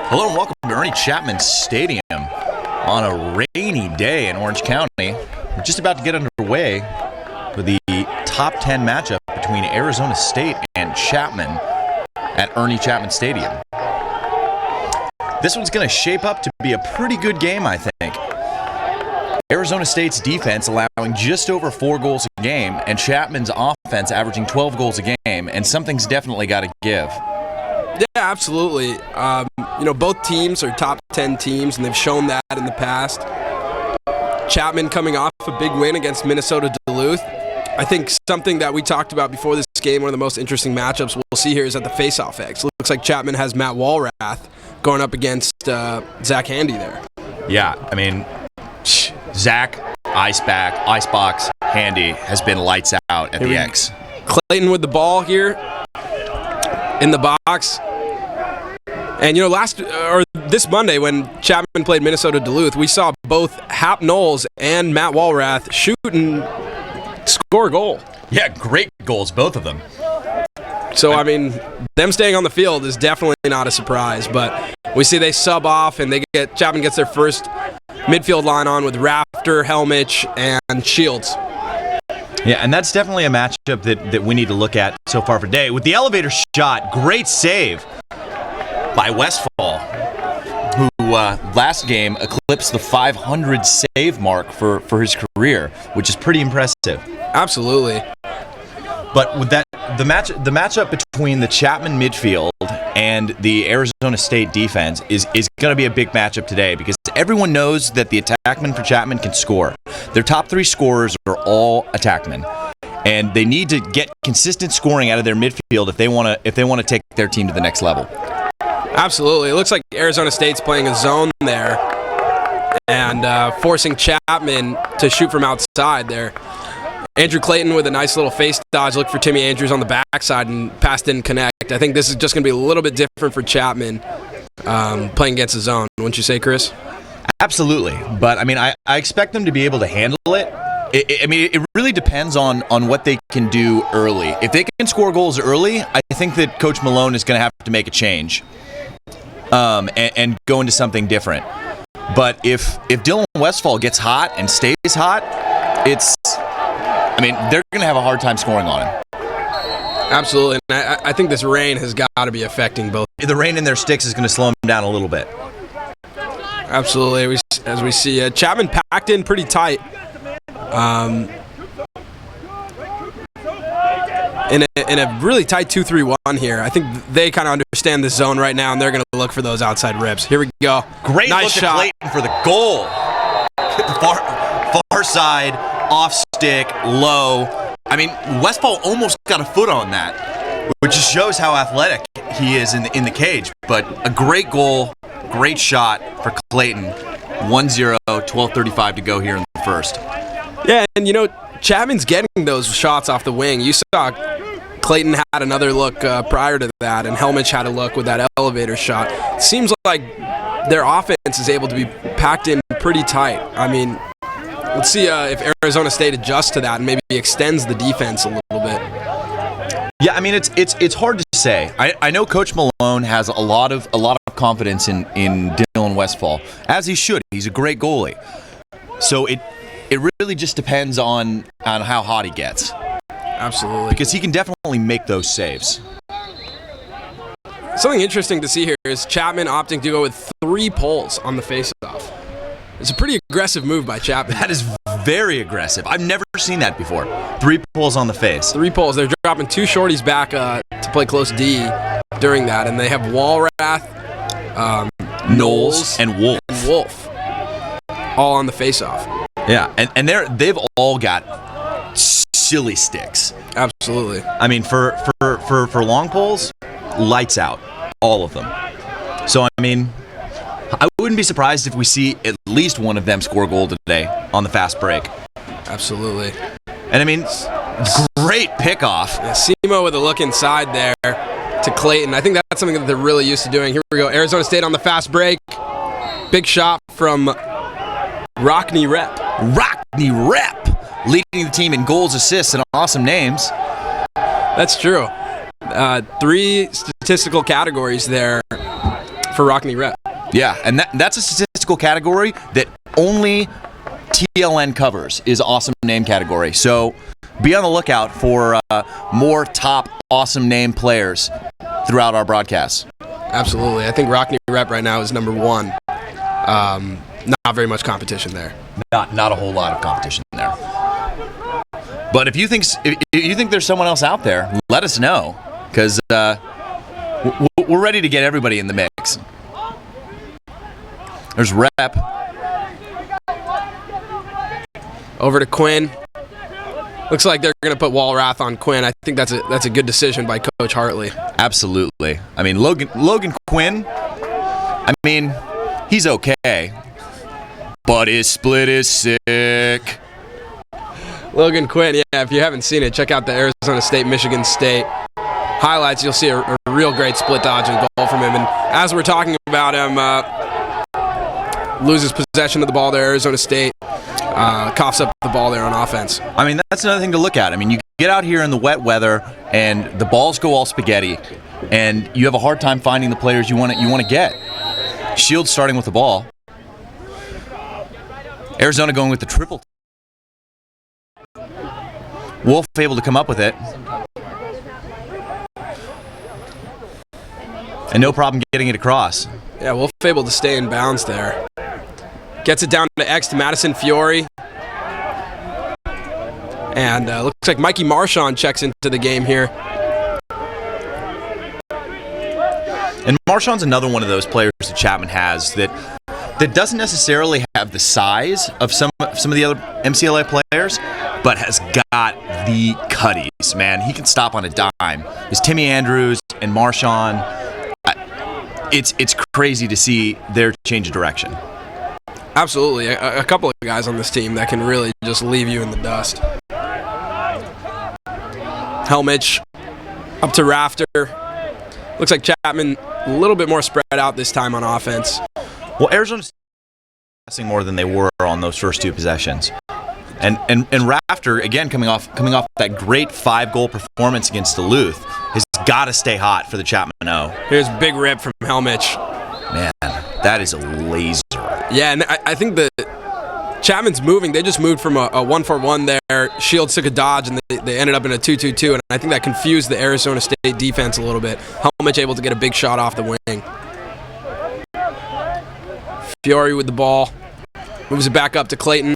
Hello and welcome to Ernie Chapman Stadium on a rainy day in Orange County. We're just about to get underway with the top 10 matchup between Arizona State and Chapman at Ernie Chapman Stadium. This one's going to shape up to be a pretty good game, I think. Arizona State's defense allowing just over 4 goals a game, and Chapman's offense averaging 12 goals a game, and something's definitely got to give. Yeah, absolutely. Both teams are top 10 teams, and they've shown that in the past. Chapman coming off a big win against Minnesota Duluth. I think something that we talked about before this game, one of the most interesting matchups we'll see here is at the face-off X. Looks like Chapman has Matt Walrath going up against Zach Handy there. Yeah, I mean, Zach, Icebox, Handy has been lights out at the X. Clayton with the ball here in the box. And, this Monday when Chapman played Minnesota Duluth, we saw both Hap Knowles and Matt Walrath shoot and score a goal. Yeah, great goals, both of them. So, them staying on the field is definitely not a surprise, but we see they sub off and Chapman gets their first midfield line on with Rafter, Helmich, and Shields. Yeah, and that's definitely a matchup that we need to look at so far for today. With the elevator shot, great save by Westfall, who last game eclipsed the 500 save mark for his career, which is pretty impressive. Absolutely. But with that, the matchup between the Chapman midfield and the Arizona State defense is going to be a big matchup today because everyone knows that the attackmen for Chapman can score. Their top 3 scorers are all attackmen, and they need to get consistent scoring out of their midfield if they want to take their team to the next level. Absolutely. It looks like Arizona State's playing a zone there and forcing Chapman to shoot from outside there. Andrew Clayton with a nice little face dodge, look for Timmy Andrews on the backside, and pass didn't connect. I think this is just going to be a little bit different for Chapman playing against the zone. Wouldn't you say, Chris? Absolutely. But, I expect them to be able to handle it. It really depends on what they can do early. If they can score goals early, I think that Coach Malone is going to have to make a change and go into something different. But if Dylan Westfall gets hot and stays hot, they're going to have a hard time scoring on him. Absolutely. And I think this rain has got to be affecting both. The rain in their sticks is going to slow them down a little bit. Absolutely. As we see, Chapman packed in pretty tight. In a really tight 2-3-1 here. I think they kind of understand the zone right now, and they're going to look for those outside ribs. Here we go. Great nice look shot. At Clayton for the goal. Far side, off stick, low. Westfall almost got a foot on that, which just shows how athletic he is in the cage. But a great goal, great shot for Clayton. 1-0, 12:35 to go here in the first. Yeah, and Chapman's getting those shots off the wing. You saw Clayton had another look prior to that, and Helmich had a look with that elevator shot. It seems like their offense is able to be packed in pretty tight. Let's see if Arizona State adjusts to that and maybe extends the defense a little bit. Yeah, it's hard to say. I know Coach Malone has a lot of confidence in Dylan Westfall, as he should. He's a great goalie. So it really just depends on how hot he gets. Absolutely. Because he can definitely make those saves. Something interesting to see here is Chapman opting to go with 3 pulls on the faceoff. It's a pretty aggressive move by Chapman. That is very aggressive. I've never seen that before. 3 pulls on the face. 3 pulls. They're dropping 2 shorties back to play close D during that, and they have Walrath, Knowles, and Wolf. All on the faceoff. Yeah, and they've all got silly sticks. Absolutely. For long pulls, lights out, all of them. So I wouldn't be surprised if we see at least one of them score a goal today on the fast break. Absolutely. And great pickoff. Yeah, Simo with a look inside there to Clayton. I think that's something that they're really used to doing. Here we go. Arizona State on the fast break. Big shot from Rockney Rep. Leading the team in goals, assists, and awesome names. That's true. 3 statistical categories there for Rockney Rep. Yeah, and that's a statistical category that only TLN covers, is awesome name category. So be on the lookout for more top awesome name players throughout our broadcasts. Absolutely. I think Rockney Rep right now is number 1. Not very much competition there. Not a whole lot of competition there. But if you think there's someone else out there, let us know, because we're ready to get everybody in the mix. There's Rep. Over to Quinn. Looks like they're going to put Walrath on Quinn. I think that's a good decision by Coach Hartley. Absolutely. I mean, Logan Quinn, I mean, he's okay, but his split is sick. Logan Quinn, yeah, if you haven't seen it, check out the Arizona State-Michigan State highlights. You'll see a real great split dodge and goal from him. And as we're talking about him, loses possession of the ball there, Arizona State. Coughs up the ball there on offense. I mean, that's another thing to look at. I mean, you get out here in the wet weather and the balls go all spaghetti, and you have a hard time finding the players you want to get. Shields starting with the ball. Arizona going with the triple. Wolf able to come up with it. And no problem getting it across. Yeah, Wolf able to stay in bounds there. Gets it down to X to Madison Fiore. And looks like Mikey Marchand checks into the game here. And Marchand's another one of those players that Chapman has that doesn't necessarily have the size of some of the other MCLA players, but has got the cutties, man. He can stop on a dime. There's Timmy Andrews and Marchand. It's crazy to see their change of direction. Absolutely. A couple of guys on this team that can really just leave you in the dust. Helmich up to Rafter. Looks like Chapman a little bit more spread out this time on offense. Well, Arizona's passing more than they were on those first 2 possessions. And Rafter, again, coming off that great 5-goal performance against Duluth, has got to stay hot for the Chapman O. Here's a big rip from Helmich. Man, that is a laser. Yeah, and I think that Chapman's moving. They just moved from a 1-4-1 there. Shields took a dodge, and they ended up in a 2-2-2, and I think that confused the Arizona State defense a little bit. Helmich able to get a big shot off the wing. Fiore with the ball. Moves it back up to Clayton.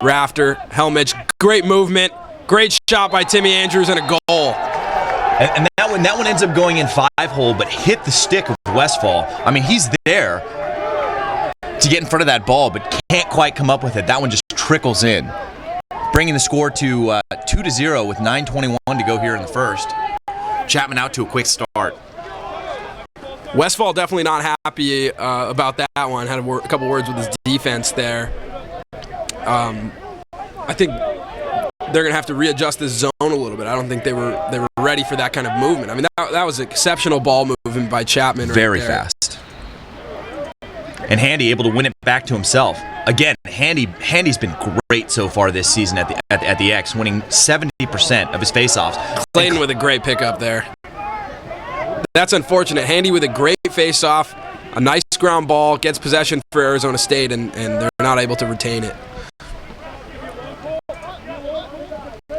Rafter, Helmich, great movement. Great shot by Timmy Andrews and a goal. And that one ends up going in 5-hole, but hit the stick of Westfall. I mean, he's there to get in front of that ball, but can't quite come up with it. That one just trickles in, bringing the score to 2-0 with 9:21 to go here in the first. Chapman out to a quick start. Westfall definitely not happy about that one. Had a couple words with his defense there. I think they're going to have to readjust this zone a little bit. I don't think they were ready for that kind of movement. I mean, that was an exceptional ball movement by Chapman. Very fast. And Handy able to win it back to himself. Again, Handy's been great so far this season at the X, winning 70% of his faceoffs. Clayton with a great pickup there. That's unfortunate. Handy with a great faceoff, a nice ground ball, gets possession for Arizona State, and they're not able to retain it.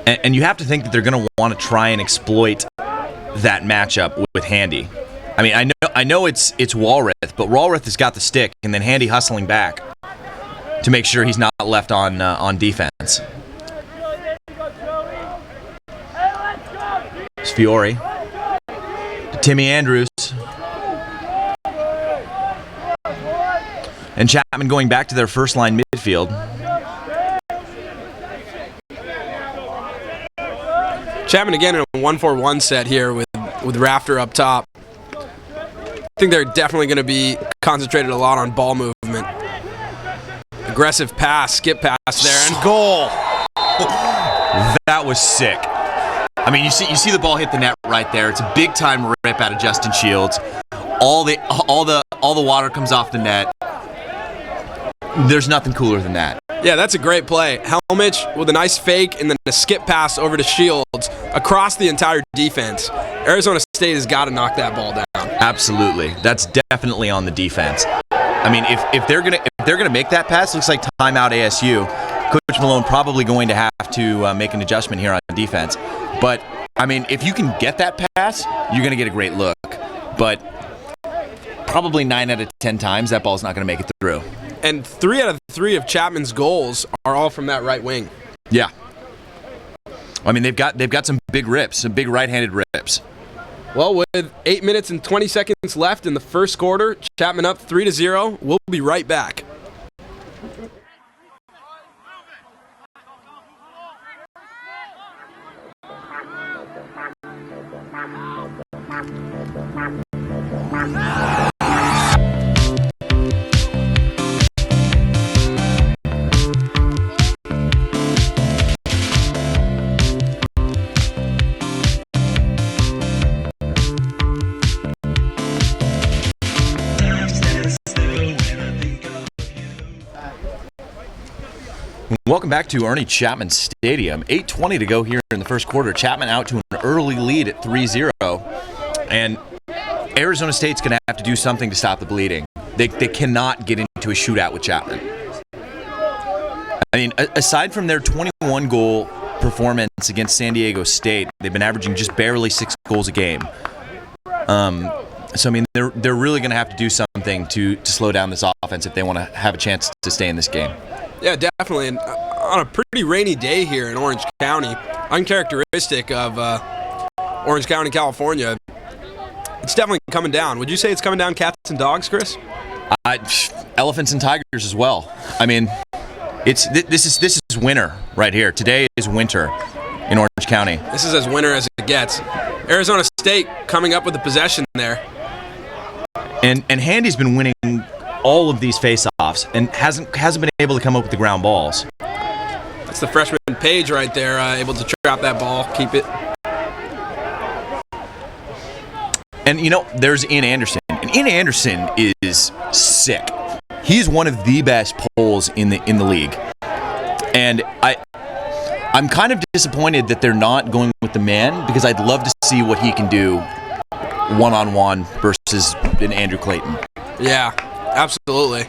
And you have to think that they're going to want to try and exploit that matchup with Handy. I mean, I know it's Walrath, but Walrath has got the stick, and then Handy hustling back to make sure he's not left on defense. It's Fiore to Timmy Andrews. And Chapman going back to their first line midfield. Chapman again in a 1-4-1 set here with Rafter up top. I think they're definitely going to be concentrated a lot on ball movement. Aggressive pass, skip pass there, and goal. That was sick. I mean, you see the ball hit the net right there. It's a big time rip out of Justin Shields. All the water comes off the net. There's nothing cooler than that. Yeah, that's a great play. Helmich with a nice fake and then a skip pass over to Shields across the entire defense. Arizona State has got to knock that ball down. Absolutely. That's definitely on the defense. I mean, if they're gonna make that pass, looks like timeout ASU. Coach Malone probably going to have to make an adjustment here on defense. But I mean, if you can get that pass, you're gonna get a great look. But probably 9 out of 10 times that ball's not gonna make it through. And 3 out of 3 of Chapman's goals are all from that right wing. Yeah. I mean, they've got some big rips, some big right-handed rips. Well, with 8 minutes and 20 seconds left in the first quarter, Chapman up 3-0. We'll be right back. Welcome back to Ernie Chapman Stadium. 8:20 to go here in the first quarter. Chapman out to an early lead at 3-0. And Arizona State's going to have to do something to stop the bleeding. They cannot get into a shootout with Chapman. I mean, aside from their 21-goal performance against San Diego State, they've been averaging just barely 6 goals a game. So, I mean, they're really going to have to do something to slow down this offense if they want to have a chance to stay in this game. Yeah, definitely. And on a pretty rainy day here in Orange County, uncharacteristic of Orange County, California, it's definitely coming down. Would you say it's coming down cats and dogs, Chris? Elephants and tigers as well. I mean, this is winter right here. Today is winter in Orange County. This is as winter as it gets. Arizona State coming up with the possession there. And Handy's been winning all of these face-offs and hasn't been able to come up with the ground balls. That's the freshman Page right there, able to trap that ball, keep it. And you know, there's Ian Anderson, and Ian Anderson is sick. He's one of the best poles in the league, and I'm kind of disappointed that they're not going with the man, because I'd love to see what he can do one-on-one versus an Andrew Clayton. Yeah. Absolutely.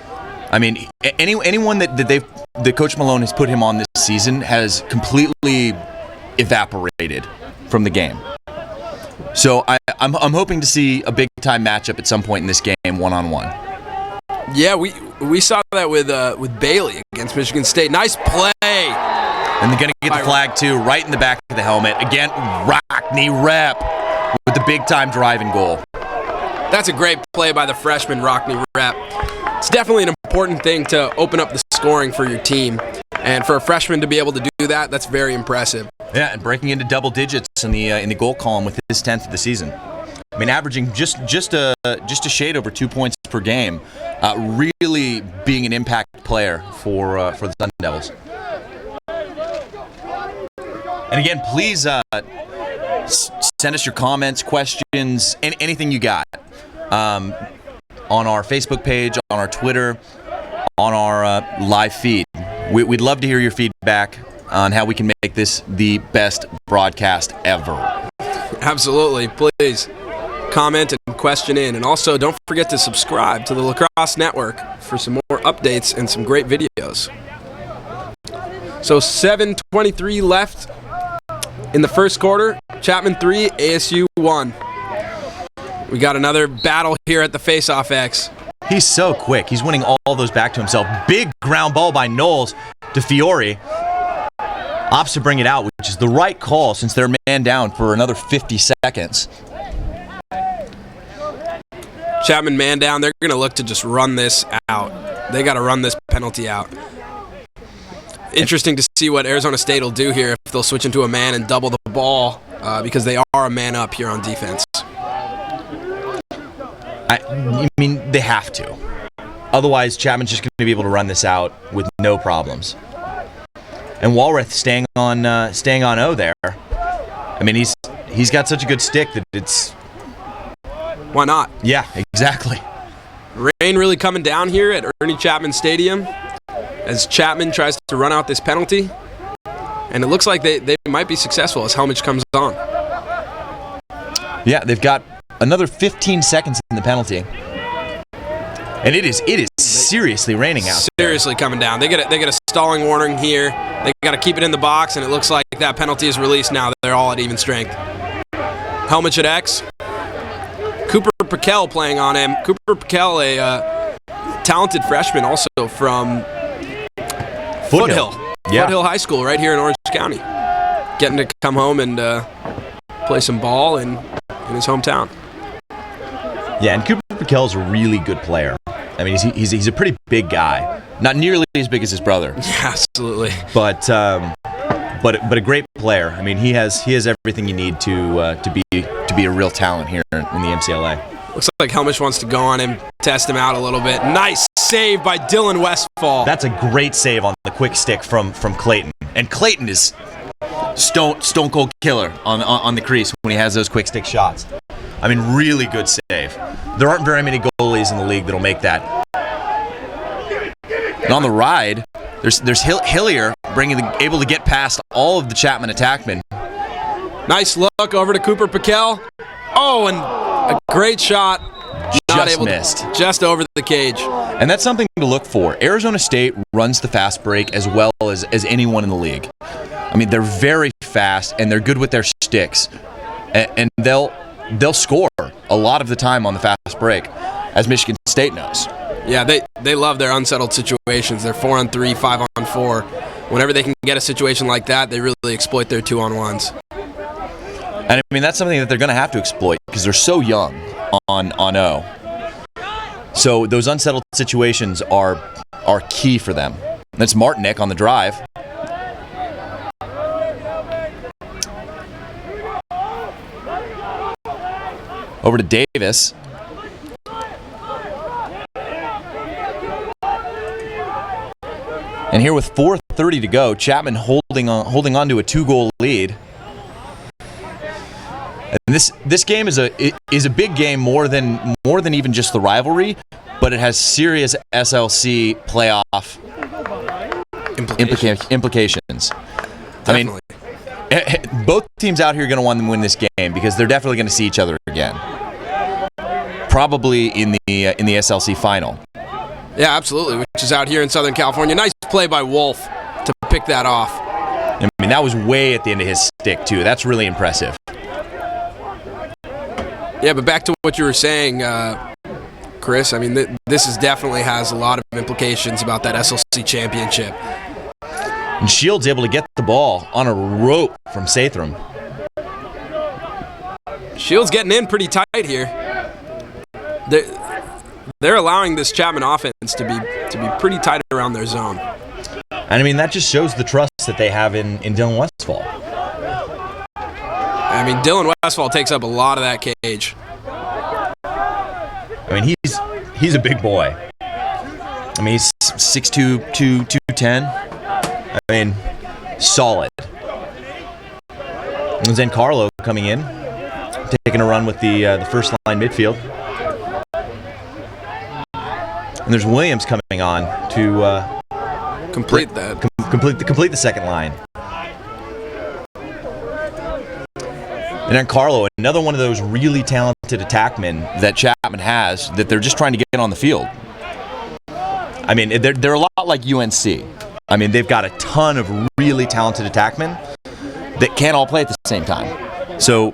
I mean, anyone that Coach Malone has put him on this season has completely evaporated from the game. So I'm hoping to see a big time matchup at some point in this game, one-on-one. Yeah, we saw that with Bailey against Michigan State. Nice play. And they're gonna get the flag too, right in the back of the helmet. Again, Rockney Rep with the big time driving goal. That's a great play by the freshman Rockney Rep. It's definitely an important thing to open up the scoring for your team. And for a freshman to be able to do that, that's very impressive. Yeah, and breaking into double digits in the goal column with his 10th of the season. I mean, averaging just a shade over 2 points per game. Really being an impact player for the Sun Devils. And again, please send us your comments, questions, anything you got. On our Facebook page, on our Twitter, on our live feed. We'd love to hear your feedback on how we can make this the best broadcast ever. Absolutely. Please comment and question in. And also, don't forget to subscribe to the Lacrosse Network for some more updates and some great videos. So 7:23 left in the first quarter. Chapman 3, ASU 1. We got another battle here at the face-off X. He's so quick. He's winning all those back to himself. Big ground ball by Knowles to Fiore. Opts to bring it out, which is the right call since they're man down for another 50 seconds. Chapman man down. They're going to look to just run this out. They got to run this penalty out. Interesting to see what Arizona State will do here if they'll switch into a man and double the ball because they are a man up here on defense. I mean, they have to. Otherwise, Chapman's just going to be able to run this out with no problems. And Walrath staying on O there. I mean, he's got such a good stick that it's... Why not? Yeah, exactly. Rain really coming down here at Ernie Chapman Stadium as Chapman tries to run out this penalty. And it looks like they might be successful as Helmich comes on. Yeah, they've got another 15 seconds in the penalty. And it is seriously raining out. Seriously coming down. They get a stalling warning here. They got to keep it in the box, and it looks like that penalty is released now. They're all at even strength. Helmet at X. Cooper Piquel playing on him. Cooper Piquel, a talented freshman also from Foothill. Yeah. Foothill High School right here in Orange County. Getting to come home and play some ball in his hometown. Yeah, and Cooper Piquel's a really good player. I mean, he's a pretty big guy. Not nearly as big as his brother. Yeah, absolutely. But a great player. I mean, he has everything you need to be a real talent here in the MCLA. Looks like Helmish wants to go on him, test him out a little bit. Nice save by Dylan Westfall. That's a great save on the quick stick from Clayton. And Clayton is stone cold killer on the crease when he has those quick stick shots. I mean, really good save. There aren't very many goalies in the league that'll make that. And on the ride, there's Hillier able to get past all of the Chapman attackmen. Nice look over to Cooper Piquel. Oh, and a great shot. Just missed. Just over the cage. And that's something to look for. Arizona State runs the fast break as well as anyone in the league. I mean, they're very fast and they're good with their sticks. And they'll score a lot of the time on the fast break, as Michigan State knows. Yeah, they love their unsettled situations. They're 4-on-3, 5-on-4. Whenever they can get a situation like that, they really exploit their 2-on-1s. And I mean, that's something that they're going to have to exploit because they're so young on O. So those unsettled situations are key for them. That's Martinick on the drive. Over to Davis. And here with 4:30 to go, Chapman holding on to a 2-goal lead. And this game is a big game more than even just the rivalry, but it has serious SLC playoff implications. Definitely. I mean, both teams out here are going to want to win this game because they're definitely going to see each other again. Probably in the SLC final. Yeah, absolutely, which is out here in Southern California. Nice play by Wolf to pick that off. I mean, that was way at the end of his stick, too. That's really impressive. Yeah, but back to what you were saying, Chris, I mean, this definitely has a lot of implications about that SLC championship. And Shields able to get the ball on a rope from Sathram. Shields getting in pretty tight here. They're allowing this Chapman offense to be pretty tight around their zone. And I mean, that just shows the trust that they have in Dylan Westfall. I mean, Dylan Westfall takes up a lot of that cage. I mean, he's a big boy. I mean, he's 6'2", 210. I mean, solid. And then Carlo coming in, taking a run with the first line midfield. And there's Williams coming on to complete that. Complete the second line. And then Carlo, another one of those really talented attackmen that Chapman has that they're just trying to get on the field. I mean, they're a lot like UNC. I mean, they've got a ton of really talented attackmen that can't all play at the same time. So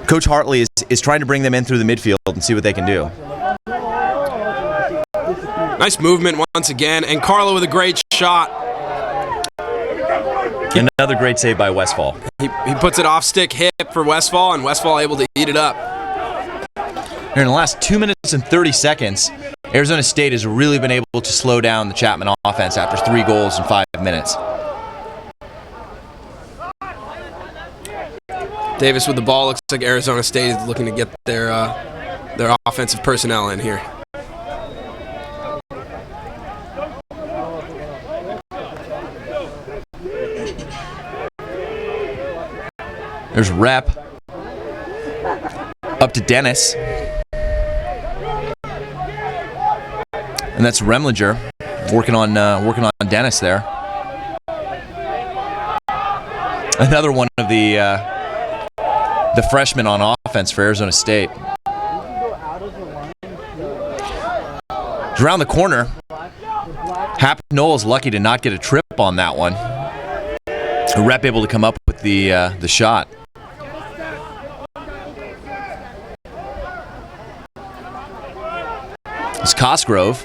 Coach Hartley is trying to bring them in through the midfield and see what they can do. Nice movement once again, and Carlo with a great shot. Another great save by Westfall. He puts it off stick hip for Westfall, and Westfall able to eat it up. Here in the last 2 minutes and 30 seconds, Arizona State has really been able to slow down the Chapman offense after 3 goals in 5 minutes. Davis with the ball. Looks like Arizona State is looking to get their offensive personnel in here. There's Rep. Up to Dennis. And that's Remlinger working on Dennis there. Another one of the freshmen on offense for Arizona State. Around the corner. Hap Noel's lucky to not get a trip on that one. Rep able to come up with the shot. It's Cosgrove,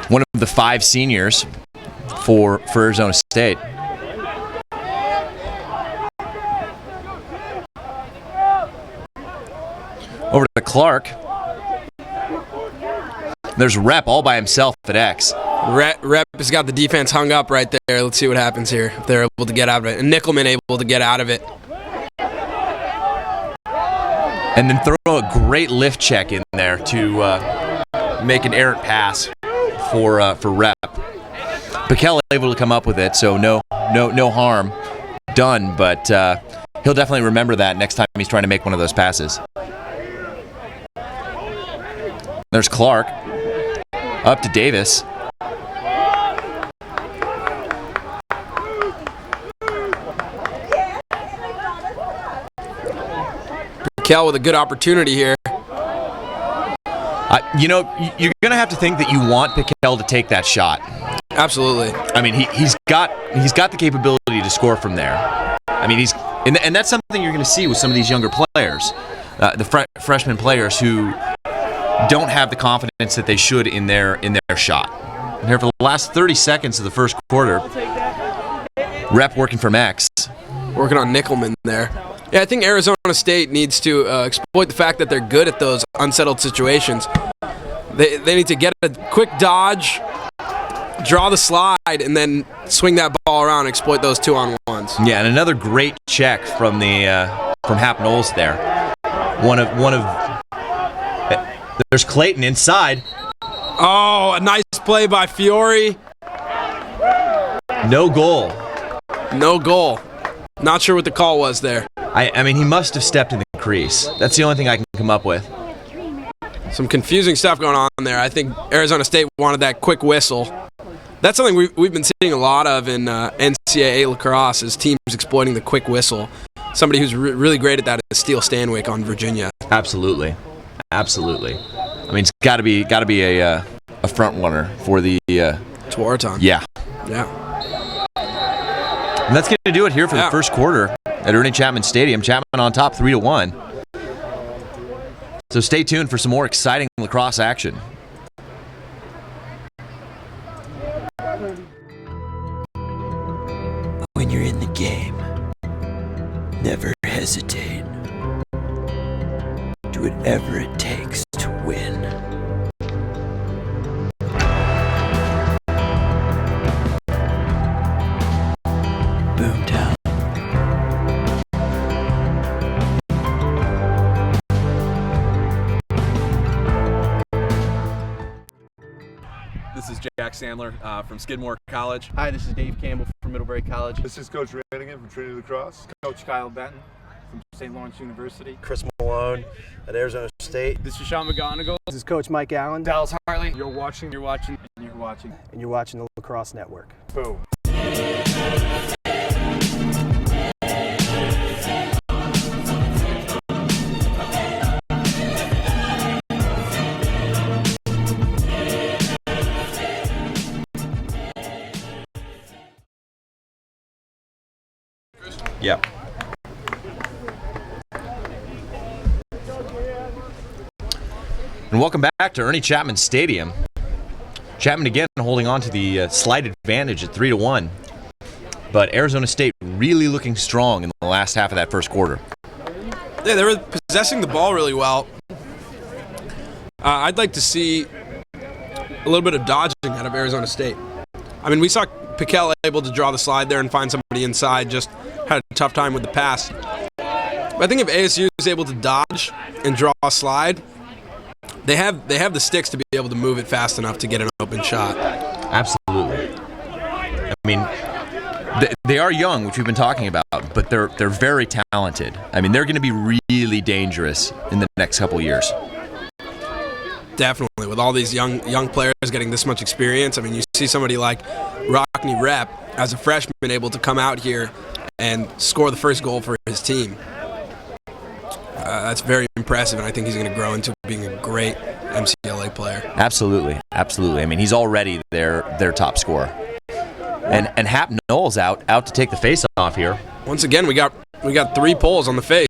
one of the 5 seniors for Arizona State. Over to Clark. There's Rep all by himself at X. Rep has got the defense hung up right there. Let's see what happens here. If they're able to get out of it. And Nickelman able to get out of it. And then throw a great lift check in there to make an errant pass for Rep. Piquel able to come up with it, so no harm done, but he'll definitely remember that next time he's trying to make one of those passes. There's Clark. Up to Davis. Piquel with a good opportunity here. You're going to have to think that you want Piquel to take that shot. Absolutely. I mean, he's got the capability to score from there. I mean, and that's something you're going to see with some of these younger players, the freshman players who don't have the confidence that they should in their shot. And here for the last 30 seconds of the first quarter, Rep working from X. Working on Nickelman there. Yeah, I think Arizona State needs to exploit the fact that they're good at those unsettled situations. They need to get a quick dodge, draw the slide, and then swing that ball around and exploit those 2-on-1s. Yeah, and another great check from Hap Knowles there. One of there's Clayton inside. Oh, a nice play by Fiore. No goal. No goal. Not sure what the call was there. I mean, he must have stepped in the crease. That's the only thing I can come up with. Some confusing stuff going on there. I think Arizona State wanted that quick whistle. That's something we've been seeing a lot of in NCAA lacrosse, is teams exploiting the quick whistle. Somebody who's really great at that is Steele Stanwyck on Virginia. Absolutely. Absolutely. I mean, it's got to be a front runner for the Tewaaraton. Yeah. Yeah. And that's going to do it here for the first quarter at Ernie Chapman Stadium. Chapman on top 3-1. So stay tuned for some more exciting lacrosse action. When you're in the game, never hesitate. Do whatever it takes to win. Boomtown. This is Jack Sandler from Skidmore College. Hi, this is Dave Campbell from Middlebury College. This is Coach Rannigan from Trinity Lacrosse. Coach Kyle Benton from St. Lawrence University. Chris Malone at Arizona State. This is Sean McGonigal. This is Coach Mike Allen. Dallas Hartley. You're watching, And you're watching. and you're watching the Lacrosse Network. Boom. Yep. And welcome back to Ernie Chapman Stadium. Chapman again holding on to the slight advantage at 3-1. But Arizona State really looking strong in the last half of that first quarter. Yeah, they were possessing the ball really well. I'd like to see a little bit of dodging out of Arizona State. I mean, we saw Piquel able to draw the slide there and find somebody inside, just had a tough time with the pass. But I think if ASU is able to dodge and draw a slide, they have the sticks to be able to move it fast enough to get an open shot. Absolutely. I mean, they are young, which we've been talking about, but they're very talented. I mean, they're going to be really dangerous in the next couple years. Definitely, with all these young players getting this much experience. I mean, you see somebody like Rockney Rep as a freshman able to come out here and score the first goal for his team. That's very impressive, and I think he's going to grow into being a great MCLA player. Absolutely. I mean, he's already their top scorer. And Hap Knowles out to take the face off here. Once again, we got 3 pulls on the face.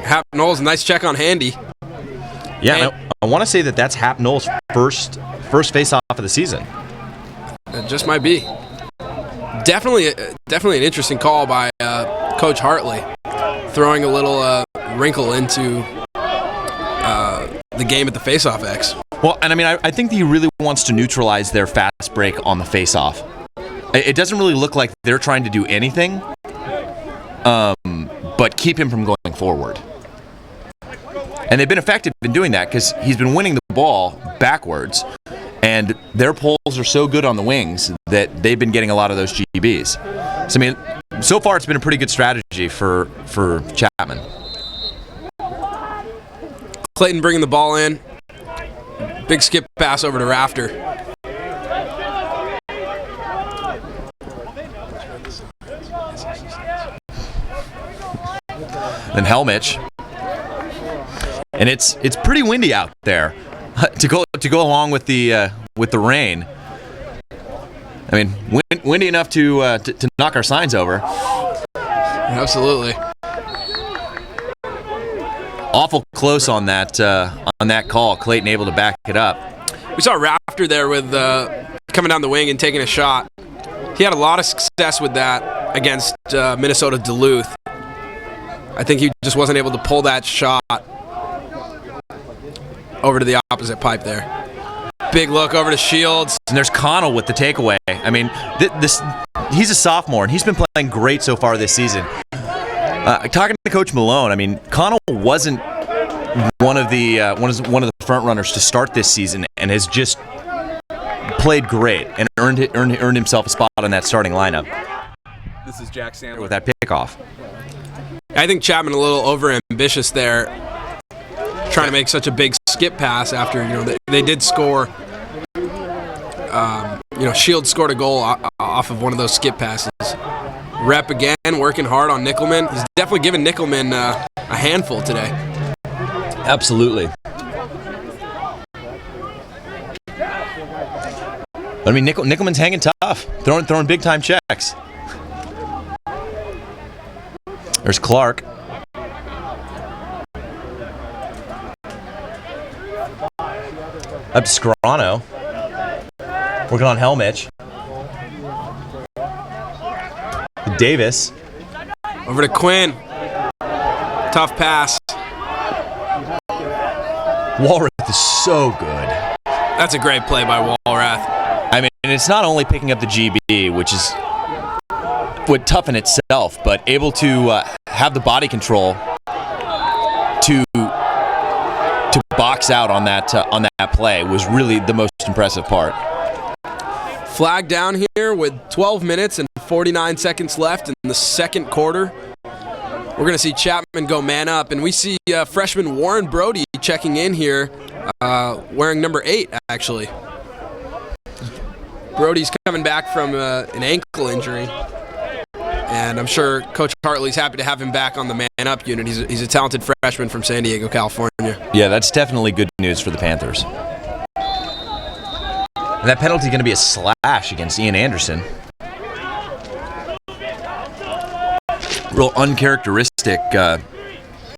Hap Knowles, nice check on Handy. Yeah, I want to say that's Hap Knowles' first face off of the season. It just might be. Definitely an interesting call by Coach Hartley, throwing a little wrinkle into the game at the face-off X. Well, and I mean, I think that he really wants to neutralize their fast break on the face-off. It doesn't really look like they're trying to do anything, but keep him from going forward. And they've been effective in doing that because he's been winning the ball backwards, and their pulls are so good on the wings that they've been getting a lot of those GBs. So, I mean, so far it's been a pretty good strategy for Chapman. Clayton bringing the ball in. Big skip pass over to Rafter. Then Helmich. And it's pretty windy out there to go along with the rain. I mean, windy enough to knock our signs over. Absolutely. Awful close on that call. Clayton able to back it up. We saw Rafter there with coming down the wing and taking a shot. He had a lot of success with that against Minnesota Duluth. I think he just wasn't able to pull that shot over to the opposite pipe there. Big look over to Shields. And there's Connell with the takeaway. I mean, he's a sophomore, and he's been playing great so far this season. Talking to Coach Malone, I mean, Connell wasn't one of the front runners to start this season, and has just played great and earned himself a spot on that starting lineup. This is Jack Sandler with that pickoff. I think Chapman a little overambitious there, trying to make such a big skip pass after they did score. Shields scored a goal off of one of those skip passes. Rep again, working hard on Nickelman. He's definitely giving Nickelman a handful today. Absolutely. I mean, Nickelman's hanging tough, throwing big time checks. There's Clark. Up to Scarano. Working on Helmich. Davis. Over to Quinn. Tough pass. Walrath is so good. That's a great play by Walrath. I mean, it's not only picking up the GB, which is tough in itself, but able to have the body control to box out on that play was really the most impressive part. Flag down here with 12 minutes and 49 seconds left in the second quarter. We're going to see Chapman go man up, and we see freshman Warren Brody checking in here, wearing number 8, actually. Brody's coming back from an ankle injury, and I'm sure Coach Hartley's happy to have him back on the man-up unit. He's a talented freshman from San Diego, California. Yeah, that's definitely good news for the Panthers. And that penalty is going to be a slash against Ian Anderson. Real uncharacteristic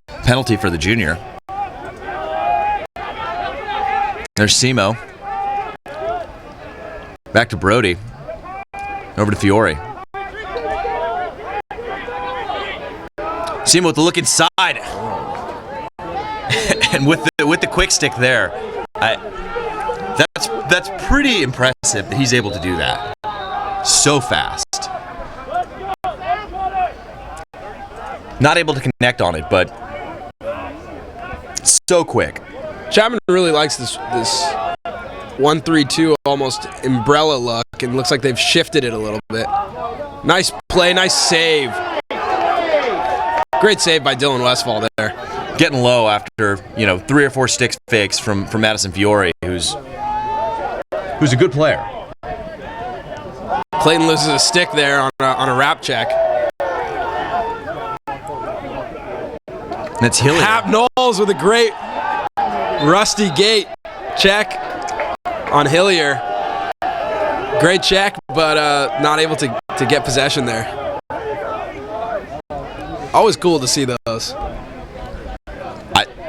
penalty for the junior. There's Simo. Back to Brody. Over to Fiore. Simo with the look inside. And with the quick stick there. That's pretty impressive that he's able to do that. So fast. Not able to connect on it, but so quick. Chapman really likes this 1-3-2 almost umbrella look, and looks like they've shifted it a little bit. Nice play, nice save. Great save by Dylan Westfall there. Getting low after 3 or 4 stick fakes from Madison Fiore, who's a good player. Clayton loses a stick there on a wrap check. That's Hillier. Hap Knowles with a great Rusty Gate check on Hillier. Great check, but not able to get possession there. Always cool to see those.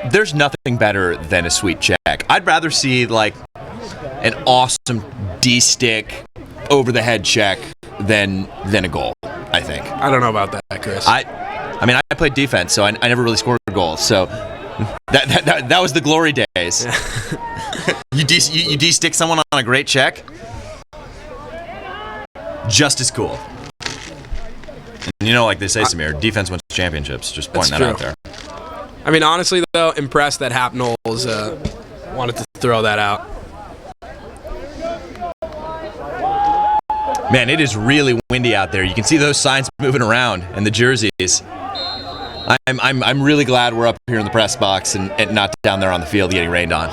There's nothing better than a sweet check. I'd rather see like an awesome D-stick over the head check than a goal, I think. I don't know about that, Chris. I mean, I played defense, so I never really scored goals. So that was the glory days. You D-stick someone on a great check, just as cool. And you know, like they say, Samir, defense wins championships. Just pointing that out there. I mean, honestly, though, impressed that Hap Knowles wanted to throw that out. Man, it is really windy out there. You can see those signs moving around and the jerseys. I'm really glad we're up here in the press box and not down there on the field getting rained on.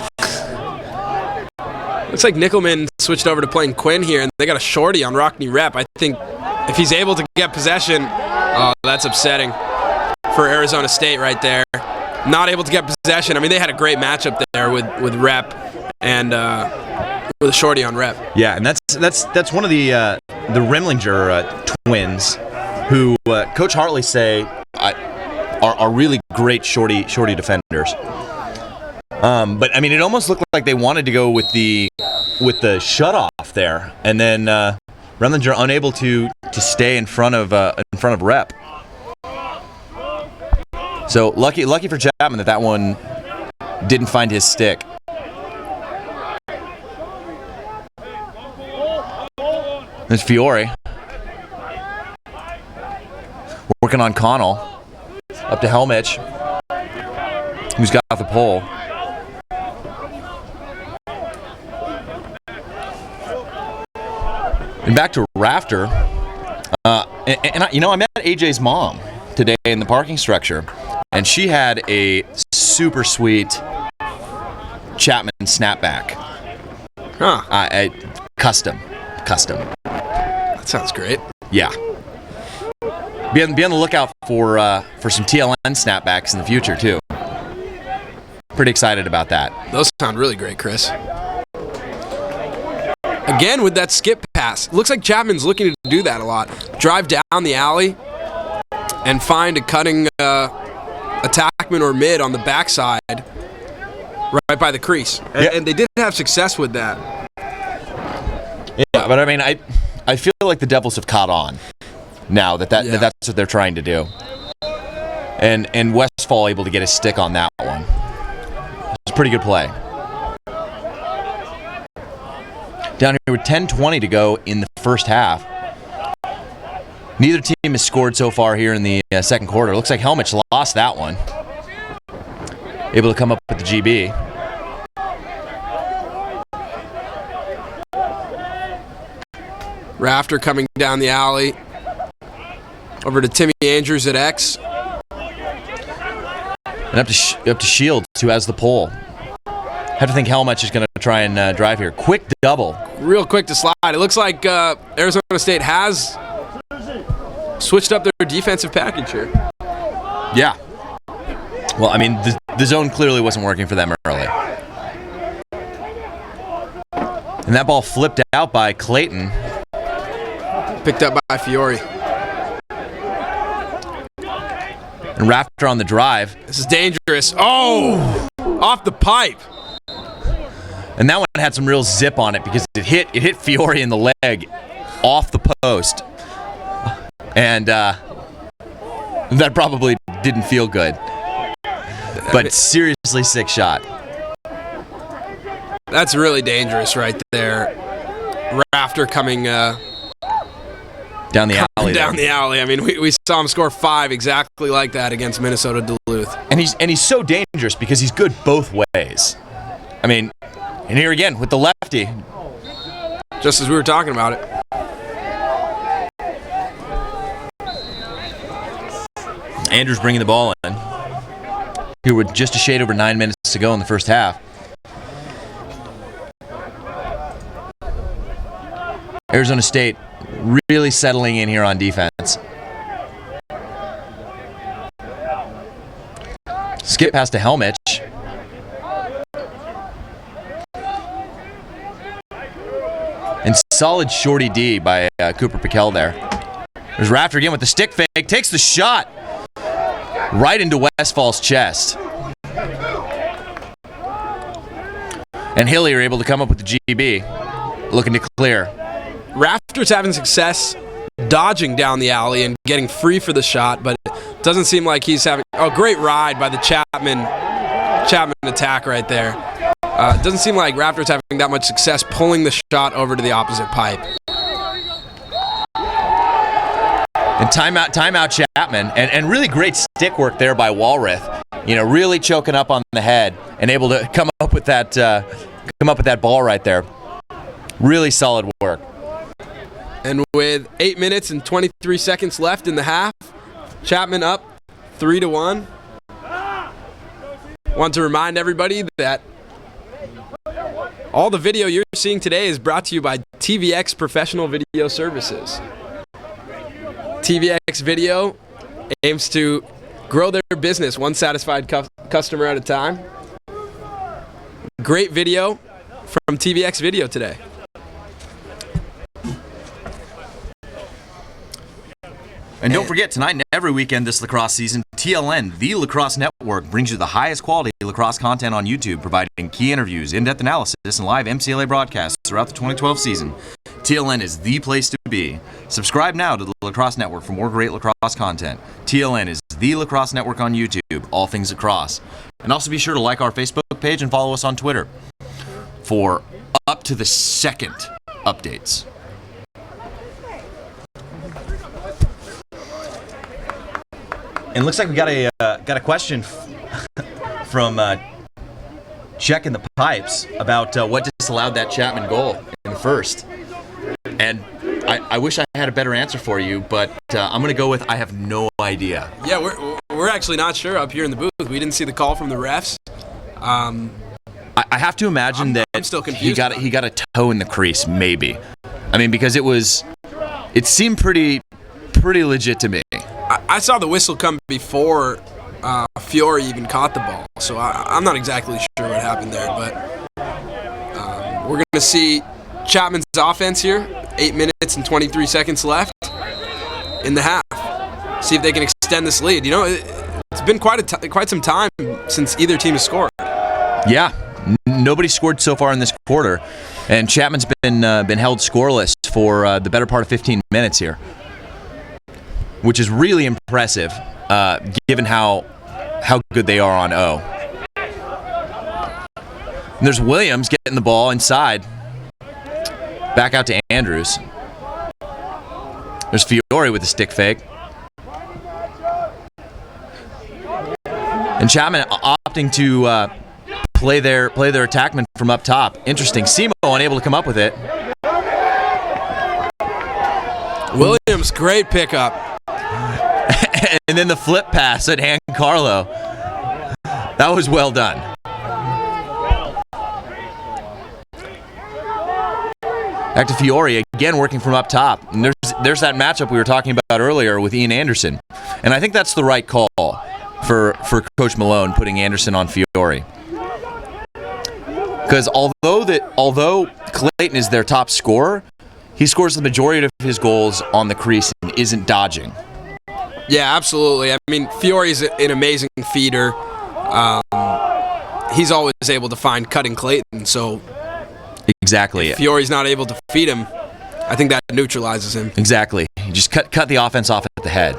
Looks like Nickelman switched over to playing Quinn here, and they got a shorty on Rockney Rep. I think if he's able to get possession, that's upsetting for Arizona State right there. Not able to get possession. I mean, they had a great matchup there with Rep and with a shorty on Rep. Yeah, and that's one of the Rimlinger twins, who Coach Hartley say are really great shorty defenders. But I mean, it almost looked like they wanted to go with the shutoff there, and then Rimlinger unable to stay in front of Rep. So lucky for Chapman that one didn't find his stick. There's Fiore working on Connell, up to Helmich, who's got the pole. And back to Rafter. I met AJ's mom today in the parking structure. And she had a super sweet Chapman snapback. Huh. Custom. That sounds great. Yeah. Be on the lookout for some TLN snapbacks in the future, too. Pretty excited about that. Those sound really great, Chris. Again, with that skip pass. Looks like Chapman's looking to do that a lot. Drive down the alley and find a cutting attackman or mid on the backside right by the crease. And they did have success with that. Yeah, but I mean, I feel like the Devils have caught on now that's what they're trying to do. And Westfall able to get his stick on that one. It's a pretty good play. Down here with 10:20 to go in the first half. Neither team has scored so far here in the second quarter. Looks like Helmich lost that one. Able to come up with the GB. Rafter coming down the alley. Over to Timmy Andrews at X. And up to Shields, who has the pole. Have to think Helmich is going to try and drive here. Quick double. Real quick to slide. It looks like Arizona State has switched up their defensive package here. Yeah. Well, I mean, the zone clearly wasn't working for them early. And that ball flipped out by Clayton. Picked up by Fiore. And Rafter on the drive. This is dangerous. Oh! Off the pipe. And that one had some real zip on it because it hit Fiore in the leg off the post. And that probably didn't feel good. But seriously sick shot. That's really dangerous right there. Rafter coming down the alley. Down the alley. I mean, we saw him score 5 exactly like that against Minnesota Duluth. And he's so dangerous because he's good both ways. I mean, and here again with the lefty. Just as we were talking about it. Andrews bringing the ball in. Here with just a shade over 9 minutes to go in the first half. Arizona State really settling in here on defense. Skip pass to Helmich. And solid shorty D by Cooper Piquel there. There's Rafter again with the stick fake. Takes the shot right into Westfall's chest. And Hilly are able to come up with the GB, looking to clear. Rafter's having success dodging down the alley and getting free for the shot, but it doesn't seem like he's having... Oh, great ride by the Chapman attack right there. It doesn't seem like Rafter's having that much success pulling the shot over to the opposite pipe. And timeout Chapman. And really great stick work there by Walrath. You know, really choking up on the head and able to come up with that ball right there. Really solid work. And with 8 minutes and 23 seconds left in the half, Chapman up 3-1. Want to remind everybody that all the video you're seeing today is brought to you by TVX Professional Video Services. TVX Video aims to grow their business one satisfied customer at a time. Great video from TVX Video today. And don't forget, tonight and every weekend this lacrosse season, TLN, the Lacrosse Network, brings you the highest quality lacrosse content on YouTube, providing key interviews, in-depth analysis, and live MCLA broadcasts throughout the 2012 season. TLN is the place to be. Subscribe now to the Lacrosse Network for more great lacrosse content. TLN is the Lacrosse Network on YouTube, all things lacrosse. And also be sure to like our Facebook page and follow us on Twitter for up to the second updates. And looks like we got a question from Checking the Pipes about what disallowed that Chapman goal in the first. And I wish I had a better answer for you, but I'm going to go with I have no idea. Yeah, we're actually not sure up here in the booth. We didn't see the call from the refs. I have to imagine that I'm still confused. He got a toe in the crease, maybe. I mean, because it seemed pretty legit to me. I saw the whistle come before Fiore even caught the ball, so I'm not exactly sure what happened there, but we're going to see Chapman's offense here, 8 minutes and 23 seconds left in the half. See if they can extend this lead. You know, it's been quite some time since either team has scored. Yeah, nobody scored so far in this quarter, and Chapman's been held scoreless for the better part of 15 minutes here, which is really impressive, given how good they are on O. And there's Williams getting the ball inside. Back out to Andrews. There's Fiore with the stick fake. And Chapman opting to play their attackman from up top. Interesting. Simo unable to come up with it. Williams, great pickup. And then the flip pass at Carlo. That was well done. Back to Fiore, again working from up top. And there's that matchup we were talking about earlier with Ian Anderson. And I think that's the right call for Coach Malone, putting Anderson on Fiore. Because although Clayton is their top scorer, he scores the majority of his goals on the crease and isn't dodging. Yeah, absolutely. I mean, Fiore's an amazing feeder. He's always able to find cutting Clayton, so exactly. If Fiore's not able to feed him, I think that neutralizes him. Exactly. You just cut the offense off at the head.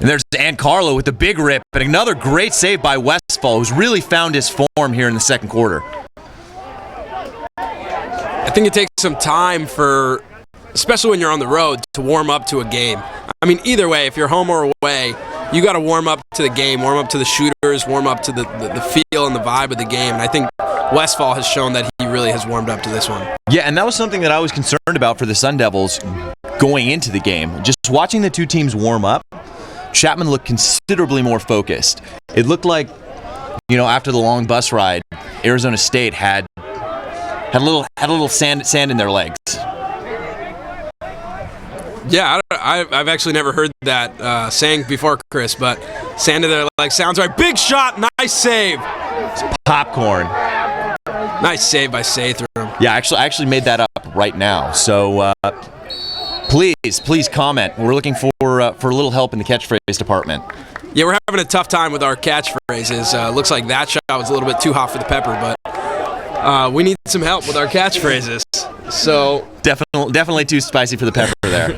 And there's Carlo with the big rip, and another great save by Westfall, who's really found his form here in the second quarter. I think it takes some time for, especially when you're on the road, to warm up to a game. I mean, either way, if you're home or away, you got to warm up to the game, warm up to the shooters, warm up to the feel and the vibe of the game. And I think Westfall has shown that he really has warmed up to this one. Yeah, and that was something that I was concerned about for the Sun Devils going into the game. Just watching the two teams warm up, Chapman looked considerably more focused. It looked like, after the long bus ride, Arizona State had a little sand in their legs. Yeah, I've actually never heard that saying before, Chris, but sand in their legs sounds right. Big shot, nice save. It's popcorn. Nice save by Sathram. Yeah, I actually made that up right now. So please comment. We're looking for a little help in the catchphrase department. Yeah, we're having a tough time with our catchphrases. Looks like that shot was a little bit too hot for the pepper, but we need some help with our catchphrases. So definitely too spicy for the pepper there.